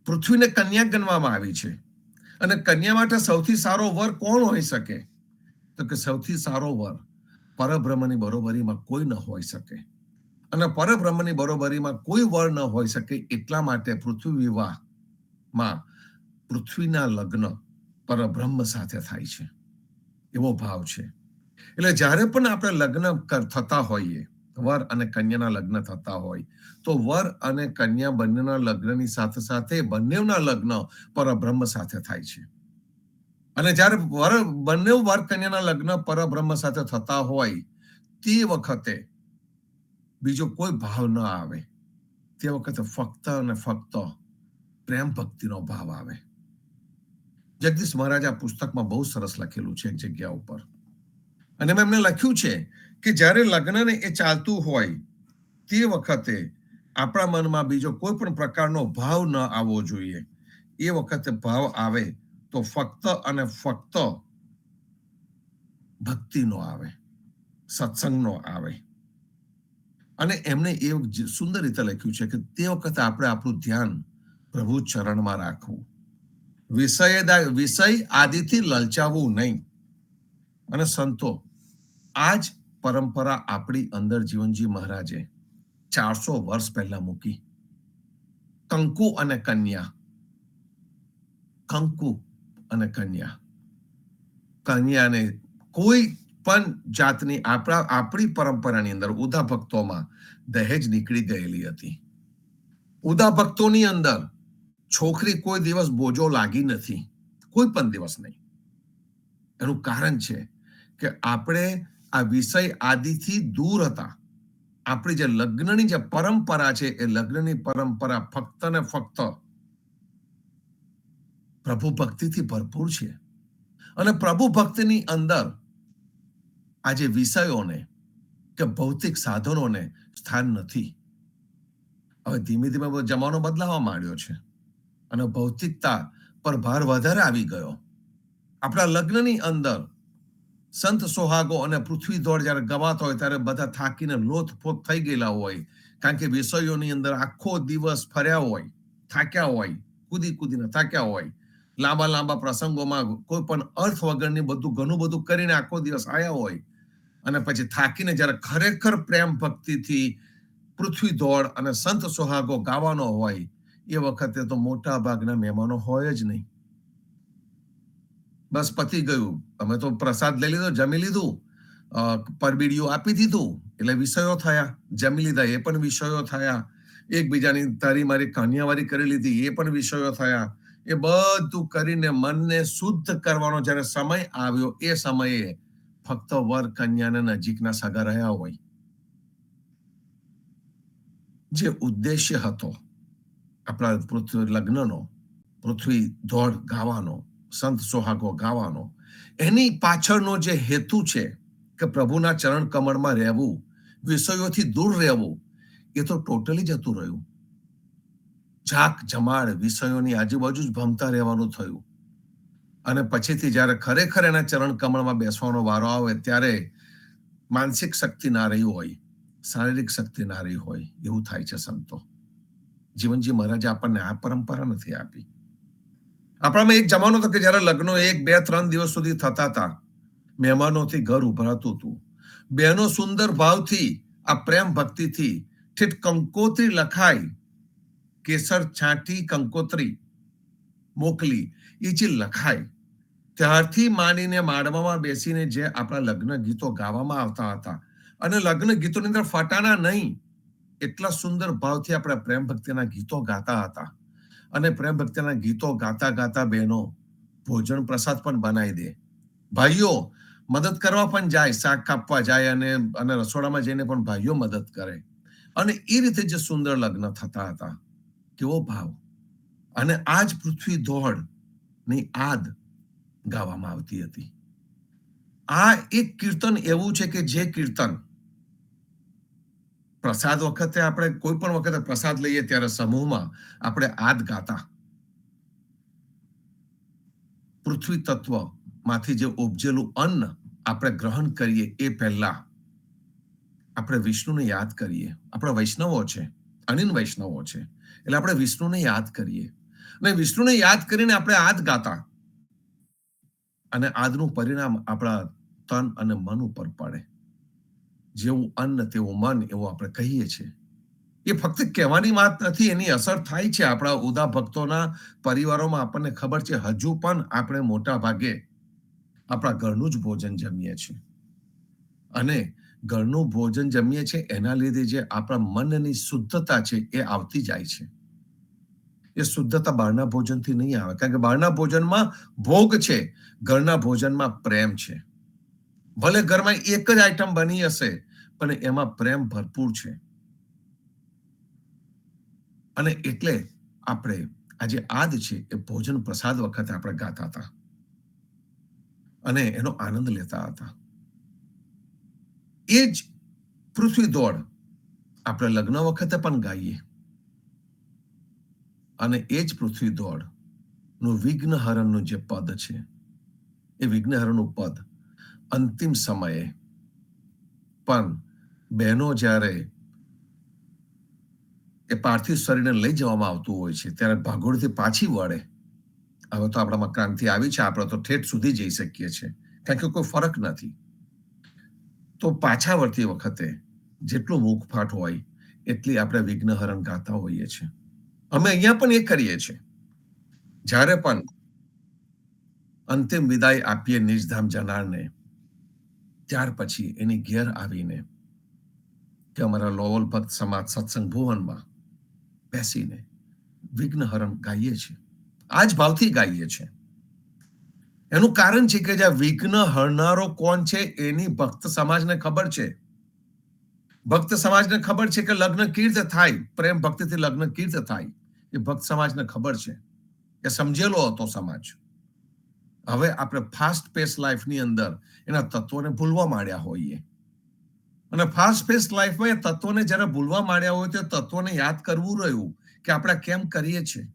પૃથ્વીને કન્યા ગણવામાં આવી છે. અને કન્યા માટે સૌથી સારો વર કોણ હોઈ શકે? તો કે સૌથી સારો વર પરબ્રહ્મની બરોબરીમાં કોઈ ન હોઈ શકે. અને પરબ્રહ્મની બરોબરીમાં કોઈ વર ન હોઈ શકે એટલા માટે પૃથ્વી વિવાહમાં પૃથ્વીના લગ્ન પરબ્રહ્મ સાથે થાય છે એવો ભાવ છે. એટલે જ્યારે પણ આપણે લગ્ન થતા હોઈએ, વર અને કન્યાના લગ્ન થતા હોય તો વર અને કન્યા બંનેના લગ્નની સાથે સાથે બંનેના લગ્ન પરબ્રહ્મ સાથે થાય છે. અને જ્યારે બંને વર કન્યાના લગ્ન પરબ્રહ્મ સાથે થતા હોય તે વખતે બીજો કોઈ ભાવ ન આવે. તે વખતે ફક્ત અને ફક્ત પ્રેમ ભક્તિનો ભાવ આવે. જગદીશ મહારાજ આ પુસ્તકમાં બહુ સરસ લખેલું છે એક જગ્યા ઉપર. અને એમને લખ્યું છે કે જ્યારે લગ્નને એ ચાલતું હોય તે વખતે આપણા મનમાં બીજો કોઈ પણ પ્રકારનો ભાવ ન આવવો જોઈએ. એ વખતે ભાવ આવે તો ફક્ત અને ફક્ત ભક્તિનો આવે, સત્સંગનો આવે. અને એમને એ સુંદર રીતે લખ્યું છે કે તે વખતે આપણે આપણું ધ્યાન પ્રભુ ચરણમાં રાખવું, વિષય આદિથી લલચાવવું નહીં. અને સંતો, આ જ પરંપરા આપણી અંદર જીવનજી મહારાજે 400 વર્ષ પહેલા મૂકી. કંકુ અને કન્યા, કંકુ અને કન્યાને કોઈ પણ જાતની આપણી પરંપરાની અંદર ઉદા ભક્તોમાં દહેજ નીકળી ગયેલી હતી. ઉદા ભક્તોની અંદર છોકરી કોઈ દિવસ બોજો લાગી નથી, કોઈ પણ દિવસ નહીં. એનું કારણ છે કે આપણે આ વિષય આદિથી દૂર હતા. આપણી જે લગ્નની જે પરંપરા છે એ લગ્નની પરંપરા ફક્ત ને ફક્ત પ્રભુ ભક્તિથી ભરપૂર છે. અને પ્રભુ ભક્તિની અંદર આજે વિષયોને કે ભૌતિક સાધનોને સ્થાન નથી. હવે ધીમે ધીમે જમાનો બદલાવા માંડ્યો છે અને ભૌતિકતા પર ભાર વધારે આવી ગયો. આપણા લગ્નની અંદર સંત સોહાગો અને પૃથ્વી દોડ જયારે ગવાતા હોય ત્યારે બધા થાકીને લોથપોથ થઈ ગયેલા હોય, કારણ કે વિષયોની અંદર આખો દિવસ ફર્યા હોય, થાક્યા હોય, કૂદીને થાક્યા હોય, લાંબા પ્રસંગોમાં કોઈ પણ અર્થ વગરની ઘણું બધું કરીને આખો દિવસ આયા હોય, અને પછી થાકીને જયારે ખરેખર પ્રેમ ભક્તિથી પૃથ્વી દોડ અને સંત સોહાગો ગાવાનો હોય, એ વખતે તો મોટા ભાગના મહેમાનો હોય જ નહીં. બસ પતી ગયું, અમે તો પ્રસાદ લઈ લીધો, જમી લીધું, પરબીડીઓ આપી દીધું, એટલે વિષયો થયા. જમી લીધા એ પણ વિષયો થયા. એકબીજાની તારી મારી કન્યાવારી કરી લીધી એ પણ વિષયો થયા. એ બધું કરીને મનને શુદ્ધ કરવાનો જયારે સમય આવ્યો, એ સમયે ફક્ત વર કન્યાના નજીકના સગા રહ્યા હોય. જે ઉદ્દેશ્ય હતો આપણા લગ્નનો, પૃથ્વી દોડ ગાવાનો, સંત સોહાગો ગાવાનો, એની પાછળનો જે હેતુ છે કે પ્રભુના ચરણ કમળમાં રહેવું, વિષયોથી દૂર રહેવું, એ તો ટોટલી જતું રહ્યું. ઝાક જમાડ વિષયોની આજુબાજુ જ ભમતા રહેવાનું થયું. અને પછીથી જયારે ખરેખર એના ચરણ કમળમાં બેસવાનો વારો આવે ત્યારે માનસિક શક્તિ ના રહી હોય, શારીરિક શક્તિ ના રહી હોય, એવું થાય છે. સંતો, જીવનજી મહારાજે આપણને આ પરંપરા નથી આપી. આપણામાં એક જમાનો હતો કે જયારે લગ્નો 1, 2, 3 દિવસ સુધી થતા હતા, મહેમાનોથી ઘર ઉભરાતું હતું, બહેનો સુંદર ભાવથી આ પ્રેમ ભક્તિથી ઠીક કંકોત્રી લખાય, કેસર છાંટી કંકોત્રી મોકલી, એ જે લખાય ત્યારથી માંડીને માડવામાં બેસીને જે આપણા લગ્ન ગીતો ગાવામાં આવતા હતા, અને લગ્ન ગીતોની અંદર ફટાના નહીં, એટલા સુંદર ભાવથી આપણે પ્રેમ ભક્તિના ગીતો ગાતા હતા. અને પ્રેમ ભક્તિના ગીતો ગાતા બહેનો ભોજન પ્રસાદ પણ બનાવી દે, ભાઈઓ મદદ કરવા પણ જાય, શાક કાપવા જાય, અને રસોડામાં જઈને પણ ભાઈઓ મદદ કરે. અને એ રીતે જે સુંદર લગ્ન થતા હતા, કેવો ભાવ. અને આજ પૃથ્વી દોડ ની આદ ગાવામાં આવતી હતી. આ એક કીર્તન એવું છે કે જે કીર્તન પ્રસાદ વખતે, આપણે કોઈ પણ વખતે પ્રસાદ લઈએ ત્યારે સમૂહમાં આપણે આદ ગાતા. પૃથ્વી તત્વ માંથી જે ઉપજેલું અન્ન આપણે ગ્રહણ કરીએ એ પહેલા આપણે વિષ્ણુને યાદ કરીએ. આપણા વૈષ્ણવો છે, અનિલ વૈષ્ણવો છે, એટલે આપણે વિષ્ણુને યાદ કરીએ. અને વિષ્ણુને યાદ કરીને આપણે આદ ગાતા. અને આજનું પરિણામ આપણા તન અને મન ઉપર પડે. જેવું અન્ન તેવું મન, એવું આપણે કહીએ છીએ. એ ફક્ત કહેવાની વાત નથી, એની અસર થાય છે આપણા ઉદા ભક્તોના પરિવારોમાં. આપણને ખબર છે, હજુ પણ આપણે મોટા ભાગે આપણા ઘરનું જ ભોજન જમીએ છીએ. અને ઘરનું ભોજન જમીએ છીએ એના લીધે જે આપણા મનની શુદ્ધતા છે એ આવતી જાય છે. એ શુદ્ધતા બહારના ભોજનથી નહીં આવે, કારણ કે બહારના ભોજનમાં ભોગ છે, ઘરના ભોજનમાં પ્રેમ છે. ભલે ઘરમાં એક જ આઈટમ બની હશે, પણ એમાં પ્રેમ ભરપૂર છે. અને એટલે આપણે આજે આદ છે એ ભોજન પ્રસાદ વખતે આપણે ગાતા હતા અને એનો આનંદ લેતા હતા. એ જ પૃથ્વી દોડ આપણે લગ્ન વખતે પણ ગાઈએ. અને એ જ પૃથ્વી દોડ નું વિઘ્નહરણનું જે પદ છે, એ વિઘ્નહરણનું પદ અંતિમ સમયે પણ બહેનો જ્યારે એ પાર્થિવ શરીરને લઈ જવામાં આવતું હોય છે ત્યારે ભાગોળથી પાછી વળે. હવે તો આપણામાં ક્રાંતિ આવી છે, આપણે તો ઠેઠ સુધી જઈ શકીએ છીએ, કારણ કે કોઈ ફરક નથી. તો પાછા વળતી વખતે જેટલું મુખફાટ હોય એટલી આપણે વિઘ્નહરણ ગાતા હોઈએ છીએ. અમે અહીંયા પણ એ કરીએ છીએ. જ્યારે પણ અંતિમ વિદાય આપીએ નિજધામ જનારને, ત્યાર પછી એની ઘેર આવીને કે અમારા લોવલ ભક્ત સમાજ સત્સંગ ભુવનમાં બેસીને વિઘ્નહરણ ગાઈએ છીએ. આ જ ભાવથી ગાઈએ છીએ. એનું કારણ છે કે જ્યાં વિઘ્ન હરનારો કોણ છે એની ભક્ત સમાજને ખબર છે. ભક્ત સમાજને ખબર છે કે લગ્ન કેવી રીતે થાય, પ્રેમ ભક્તિથી લગ્ન કેવી રીતે થાય, એ ભક્ત સમાજને ખબર છે. એ સમજેલો હતો સમાજ. હવે આપણે ફાસ્ટ પેસ લાઈફની અંદર એના તત્વોને ભૂલવા માંડ્યા હોઈએ. અને ફાસ્ટ પેસ લાઈફમાં એ તત્વોને જ્યારે ભૂલવા માંડ્યા હોય તો તત્વોને યાદ કરવું રહ્યું કે આપણે કેમ કરીએ છીએ.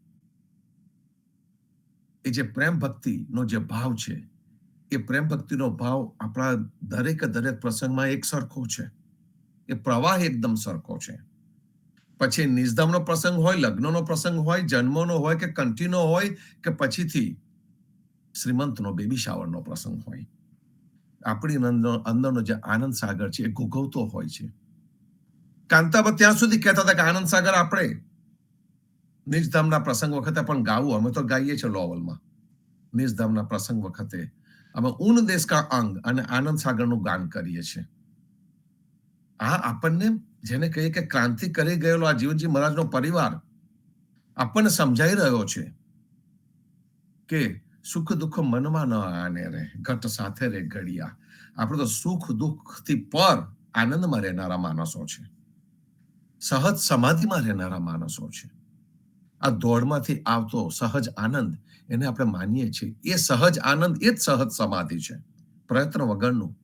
એ જે પ્રેમ ભક્તિનો જે ભાવ છે, એ પ્રેમ ભક્તિનો ભાવ આપણા દરેક પ્રસંગમાં એક સરખો છે. એ પ્રવાહ એકદમ સરખો છે. પછી નિજધામનો પ્રસંગ હોય, લગ્નનો પ્રસંગ હોય, જન્મનો હોય કે કંઠીનો હોય કે પછીથી શ્રીમંતનો બેબી શાવરનો પ્રસંગ હોય, આપણી અંદરનો જે આનંદ સાગર છે એ ઘૂઘવતો હોય છે. કાંતાબા ત્યાં સુધી કહેતા હતા કે આનંદ સાગર આપણે નિજધામના પ્રસંગ વખતે પણ ગાવું. અમે તો ગાઈએ છીએ લોવલમાં. નિજધામના પ્રસંગ વખતે અમે ઉન દેશ કા અંગ અને આનંદ સાગરનું ગાન કરીએ છીએ. આ આપણને જેને કહીએ કે ક્રાંતિ કરી ગયેલો આ જીવનજી મહારાજનો પરિવાર આપણને સમજાઈ રહ્યો છે કે સુખ દુઃખ મનમાં ન આને રે, ઘટ સાથે રે ઘડિયા. આપણે તો સુખ દુઃખથી પર આનંદમાં રહેનારા માણસો છે, સહજ સમાધિમાં રહેનારા માણસો છે. આ દોડમાંથી આવતો સહજ આનંદ એને આપણે માનીએ છીએ. એ સહજ આનંદ એ જ સહજ સમાધિ છે, પ્રયત્ન વગરનું.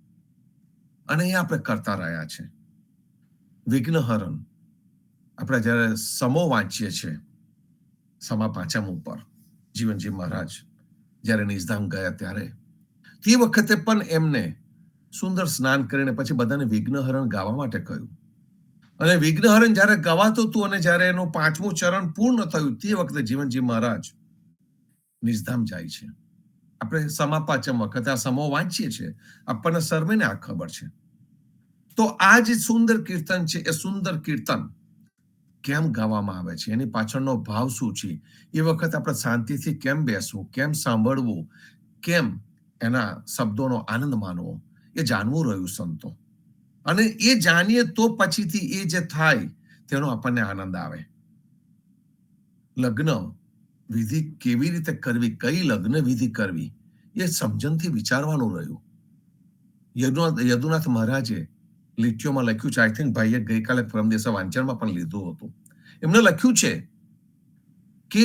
અને એ આપણે કરતા રહ્યા છે. વિઘ્નહરણ આપણે જ્યારે સમો વાંચીએ છીએ, સમા પાંચમ ઉપર જીવનજી મહારાજ જ્યારે નિજધામ ગયા ત્યારે તે વખતે પણ એમને સુંદર સ્નાન કરીને પછી બધાને વિઘ્નહરણ ગાવા માટે કહ્યું. અને વિઘ્નહરણ જ્યારે ગવાતું હતું અને જ્યારે એનું 5મું ચરણ પૂર્ણ થયું તે વખતે જીવનજી મહારાજ નિજધામ જાય છે. આપણે સમા પાંચમ વખતે આ સમો વાંચીએ છીએ, આપણને સર્વેને આ ખબર છે. તો આ જે સુંદર કીર્તન છે એ સુંદર કીર્તન કેમ ગાવામાં આવે છે, એની પાછળનો ભાવ શું છે, એ વખત આપણે શાંતિથી કેમ બેસવું, કેમ સાંભળવું, કેમ એના શબ્દોનો આનંદ માનવો, એ જાણવું રહ્યું સંતો. અને એ જાણીએ તો પછીથી એ જે થાય તેનો આપણને આનંદ આવે. લગ્ન વિધિ કેવી રીતે કરવી, કઈ લગ્ન વિધિ કરવી, એ સમજણથી વિચારવાનું રહ્યું. યદુનાથ મહારાજે લીટીઓમાં લખ્યું છે, આઈ થિંક ભાઈએ ગઈકાલે પરમ દિવસે વાંચનમાં પણ લીધું હતું. એમને લખ્યું છે કે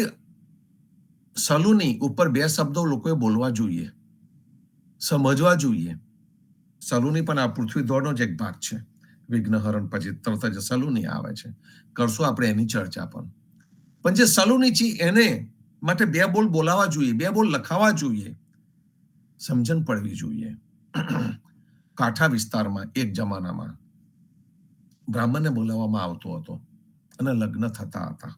સલુની ઉપર 2 શબ્દો લોકોએ બોલવા જોઈએ, સમજવા જોઈએ. સલુની પણ આ પૃથ્વી દોડનો જ એક ભાગ છે. વિઘ્નહરણ પછી તરત જ સલુની આવે છે, કરશું આપણે એની ચર્ચા પણ જે સલુની છે એને માટે 2 બોલ બોલાવા જોઈએ, 2 બોલ લખાવા જોઈએ, સમજણ પડવી જોઈએ. કાંઠા વિસ્તારમાં એક જમાનામાં બ્રાહ્મણને બોલાવવામાં આવતો હતો અને લગ્ન થતા હતા.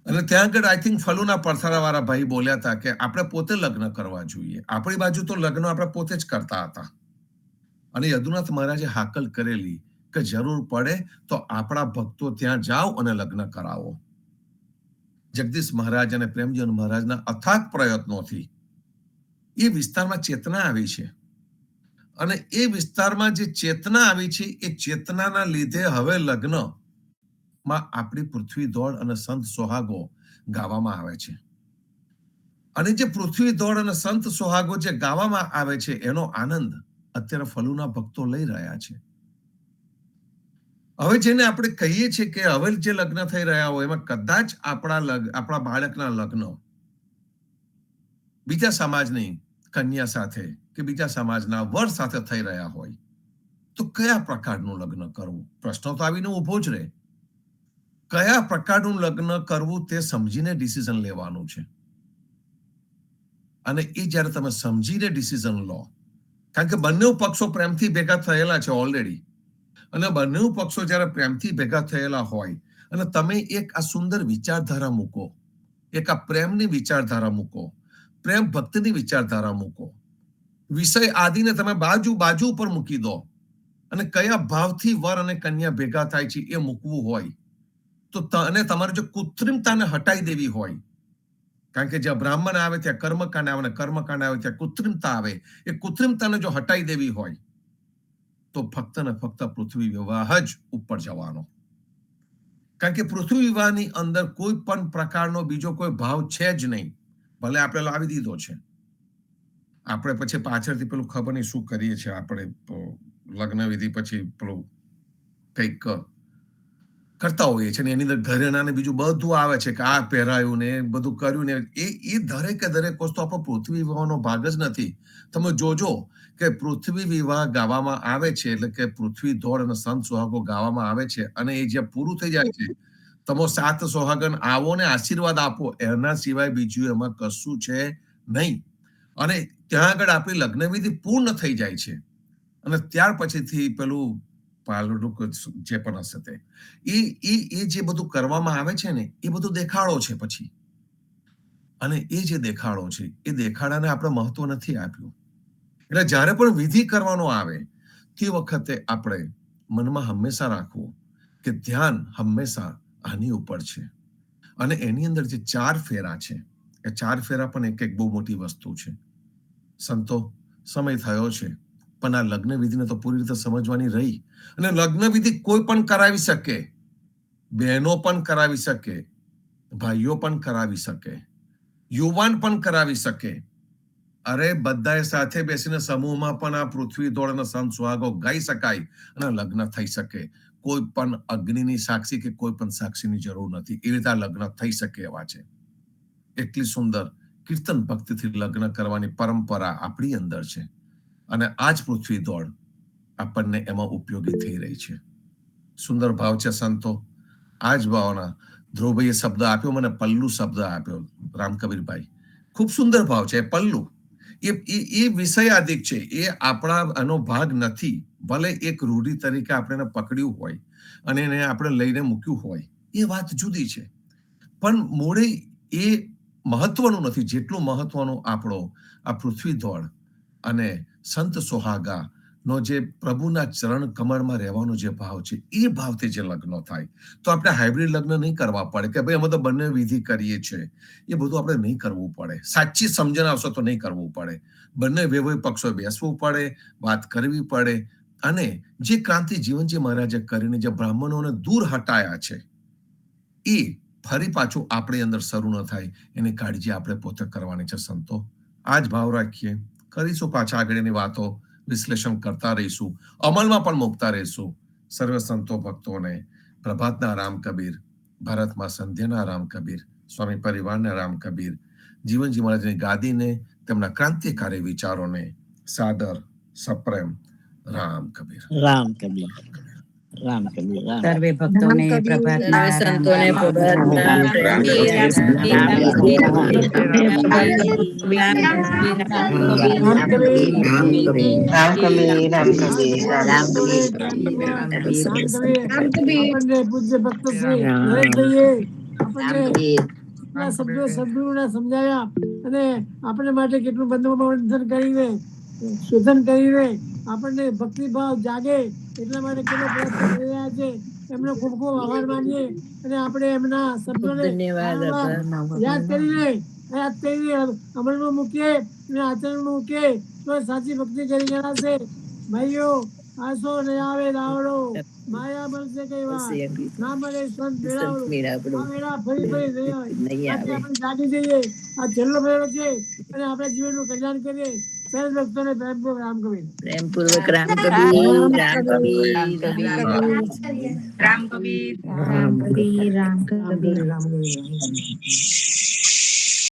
અને ત્યાં આગળ આઈ થિંક ફલુના પરથારાવાળા ભાઈ બોલ્યા હતા કે આપણે પોતે લગ્ન કરવા જોઈએ. આપણી બાજુ તો લગ્ન આપણે પોતે જ કરતા હતા. અને યદુનાથ મહારાજે હાકલ કરેલી કે જરૂર પડે તો આપણા ભક્તો ત્યાં જાઓ અને લગ્ન કરાવો. જગદીશ મહારાજ અને પ્રેમજીવન મહારાજના અથાગ પ્રયત્નોથી એ વિસ્તારમાં ચેતના આવી છે. અને એ વિસ્તારમાં જે ચેતના આવી છે એ ચેતનાના લીધે હવે લગ્નમાં આપણી પૃથ્વી દોડ અને સંત સોહાગો ગાવામાં આવે છે. અને જે પૃથ્વી દોડ અને સંત સોહાગો જે ગાવામાં આવે છે એનો આનંદ અત્યારે ફલુના ભક્તો લઈ રહ્યા છે. હવે જેને આપણે કહીએ છીએ કે હવે જે લગ્ન થઈ રહ્યા હોય એમાં કદાચ આપણા બાળકના લગ્ન બીજા સમાજની કન્યા સાથે કે બીજા સમાજના વર સાથે થઈ રહ્યા હોય તો કયા પ્રકારનું લગ્ન કરવું, પ્રશ્ન તો આવીને ઉભો જ રહે. કયા પ્રકારનું લગ્ન કરવું તે સમજીને ડિસિઝન લેવાનું છે. અને એ જ્યારે તમે સમજીને ડિસિઝન લો, કારણ કે બંને પક્ષો પ્રેમથી ભેગા થયેલા છે ઓલરેડી, અને બંને પક્ષો જ્યારે પ્રેમથી ભેગા થયેલા હોય અને તમે એક આ સુંદર વિચારધારા મૂકો, એક આ પ્રેમની વિચારધારા મૂકો, પ્રેમ ભક્તિની વિચારધારા મૂકો, વિષય આદિને તમે બાજુ ઉપર મૂકી દો અને કયા ભાવથી વર અને કન્યા ભેગા થાય છે એ મૂકવું હોય તો અને તમારે જો કૃત્રિમતાને હટાવી દેવી હોય, કારણ કે જ્યાં બ્રાહ્મણ આવે ત્યાં કર્મકાંડ આવે અને કર્મકાંડ આવે ત્યાં કૃત્રિમતા આવે, એ કૃત્રિમતાને જો હટાવી દેવી હોય તો ફક્ત ને ફક્ત પૃથ્વી વિવાહ જ ઉપર જવાનો. કારણ કે પૃથ્વી વિવાહની અંદર કોઈ પણ પ્રકારનો બીજો કોઈ ભાવ છે જ નહીં. ભલે આપણે લાવી દીધો છે, આપણે પછી પાછળથી પેલું ખબર નહીં શું કરીએ છીએ, આપણે લગ્ન વિધિ પછી પેલું કંઈક કરતા હોઈએ છીએ ને એની અંદર ઘરેણા ને બીજું બધું આવે છે કે આ પહેરાયું ને બધું કર્યું ને એ દરેકે દરેક વસ્તુ આપણો પૃથ્વી વિવાહનો ભાગ જ નથી. તમે જોજો કે પૃથ્વી વિવાહ ગાવામાં આવે છે, એટલે કે પૃથ્વી ધોળ અને સંત સુહાગો ગાવામાં આવે છે અને એ જે પૂરું થઈ જાય છે, તમો સાત સોહાગન આવો ને આશીર્વાદ આપો, એના સિવાય બીજું એમાં કશું છે નહીં. અને ત્યાં આગળ આપણી લગ્ન વિધિ પૂર્ણ થઈ જાય છે અને ત્યાર પછીથી પેલું પાલડું જે પણ હશે તે એ જે બધું કરવામાં આવે છે ને એ બધું દેખાડો છે પછી. અને એ જે દેખાડો છે એ દેખાડાને આપણે મહત્વ નથી આપ્યું. એટલે જ્યારે પણ વિધિ કરવાનો આવે તે વખતે આપણે મનમાં હંમેશા રાખવું કે ધ્યાન હંમેશા આની ઉપર છે. અને એની અંદર જે 4 ફેરા છે એ 4 ફેરા પણ એક બહુ મોટી વસ્તુ છે. સંતો, સમય થયો છે પણ આ લગ્ન વિધિને તો પૂરી રીતે સમજવાની રહી. અને લગ્ન વિધિ કોઈ પણ કરાવી શકે, બહેનો પણ કરાવી શકે, ભાઈઓ પણ કરાવી શકે, યુવાન પણ કરાવી શકે. અરે બધાએ સાથે બેસીને સમૂહમાં પણ આ પૃથ્વી ધોળ અને સંત સુહાગો ગાઈ શકાય અને લગ્ન થઈ શકે. કોઈ પણ અગ્નિની સાક્ષી કે કોઈ પણ સાક્ષીની જરૂર નથી. એ રીતે આ લગ્ન થઈ શકે એવા છે. એટલી સુંદર કીર્તન ભક્તિથી લગ્ન કરવાની પરંપરા આપણી અંદર છે અને આ જ પૃથ્વી દોડ આપણને એમાં ઉપયોગી થઈ રહી છે. સુંદર ભાવ છે સંતો. આ જ ભાવના ધ્રુવભાઈએ શબ્દ આપ્યો, મને પલ્લુ શબ્દ આપ્યો રામકબીરભાઈ. ખૂબ સુંદર ભાવ છે પલ્લુ. એ વિષયાધિક છે, એ આપણા આનો ભાગ નથી. ભલે એક રૂઢિ તરીકે આપણે એને પકડ્યું હોય અને એને આપણે લઈને મૂક્યું હોય, એ વાત જુદી છે. પણ મૂળે એ મહત્વનું નથી જેટલું મહત્વનું આપણો આ પૃથ્વી ધોળ અને સંત સોહાગા નો જે પ્રભુના ચરણ કમળમાં રહેવાનો જે ભાવ છે, એ ભાવથી જે લગ્ન થાય તો આપણે હાઇબ્રિડ લગ્ન નહીં કરવા પડે કે ભાઈ અમે તો બંને વિધિ કરીએ છીએ. એ બધું આપણે નહીં કરવું પડે. સાચી સમજણ આવશે તો નહીં કરવું પડે. બંને વૈભવી પક્ષો બેસવું પડે, વાત કરવી પડે અને જે ક્રાંતિ જીવનજી મહારાજે કરીને જે બ્રાહ્મણોને દૂર હટાયા છે એ ફરી પાછું આપણી અંદર શરૂ ન થાય એની કાળજી આપણે પોતે કરવાની છે સંતો. આ જ ભાવ રાખીએ. કરીશું પાછા આગળની વાતો, વિશ્લેષણ કરતા રહીશું, અમલમાં પણ મૂકતા રહીશું. સર્વ સંતો ભક્તોને પ્રભાતના રામ કબીર, ભારતમાં સંધ્યાના રામ કબીર, સ્વામી પરિવારના રામ કબીર, જીવનજી મહારાજની ગાદીને, તેમના ક્રાંતિકારી વિચારોને સાદર સપ્રેમ રામ કબીર. રામ કબીર, રામ કબીર, રામ. સર્વે ભક્તોને પ્રભાતના સર્વે રામ સંતોને કબીર. પ્રભાતના પૂજ્ય ભક્ત શ્રી નરેશભાઈએ આપણને શબ્દો સદગુરુના સમજાવ્યા અને આપણે માટે કેટલું બંધન કરીને શોધન કરીને આપણને ભક્તિભાવ જાગે એટલા માટે કેટલો પ્રયત્ન કરી રહ્યા છે. એમનો ખૂબ ખૂબ આભાર માનીએ અને આપણે એમના શબ્દોને યાદ કરીને અમલમાં મૂકીએ અને આચરણમાં મૂકીએ તો સાચી ભક્તિ કરી ગણાશે. ભાઈઓ, આસો ને આવે દાવડો, માયા મળશે કઈ વાર, ના મળે સંત મેળાવડો. આ મેળા ફરી નહીં આવે. આપણે જાગી જઈએ. આ છેલ્લો મેળો છે અને આપણે જીવનનું કલ્યાણ કરીએ. સર્વ ભક્તોને પ્રેમપૂર્વક રામ કબીર. પ્રેમપૂર્વક રામ કબીર, રામ કબીર, રામ કબીર, રામ કબીર, રામ કબીર, રામ કબીર.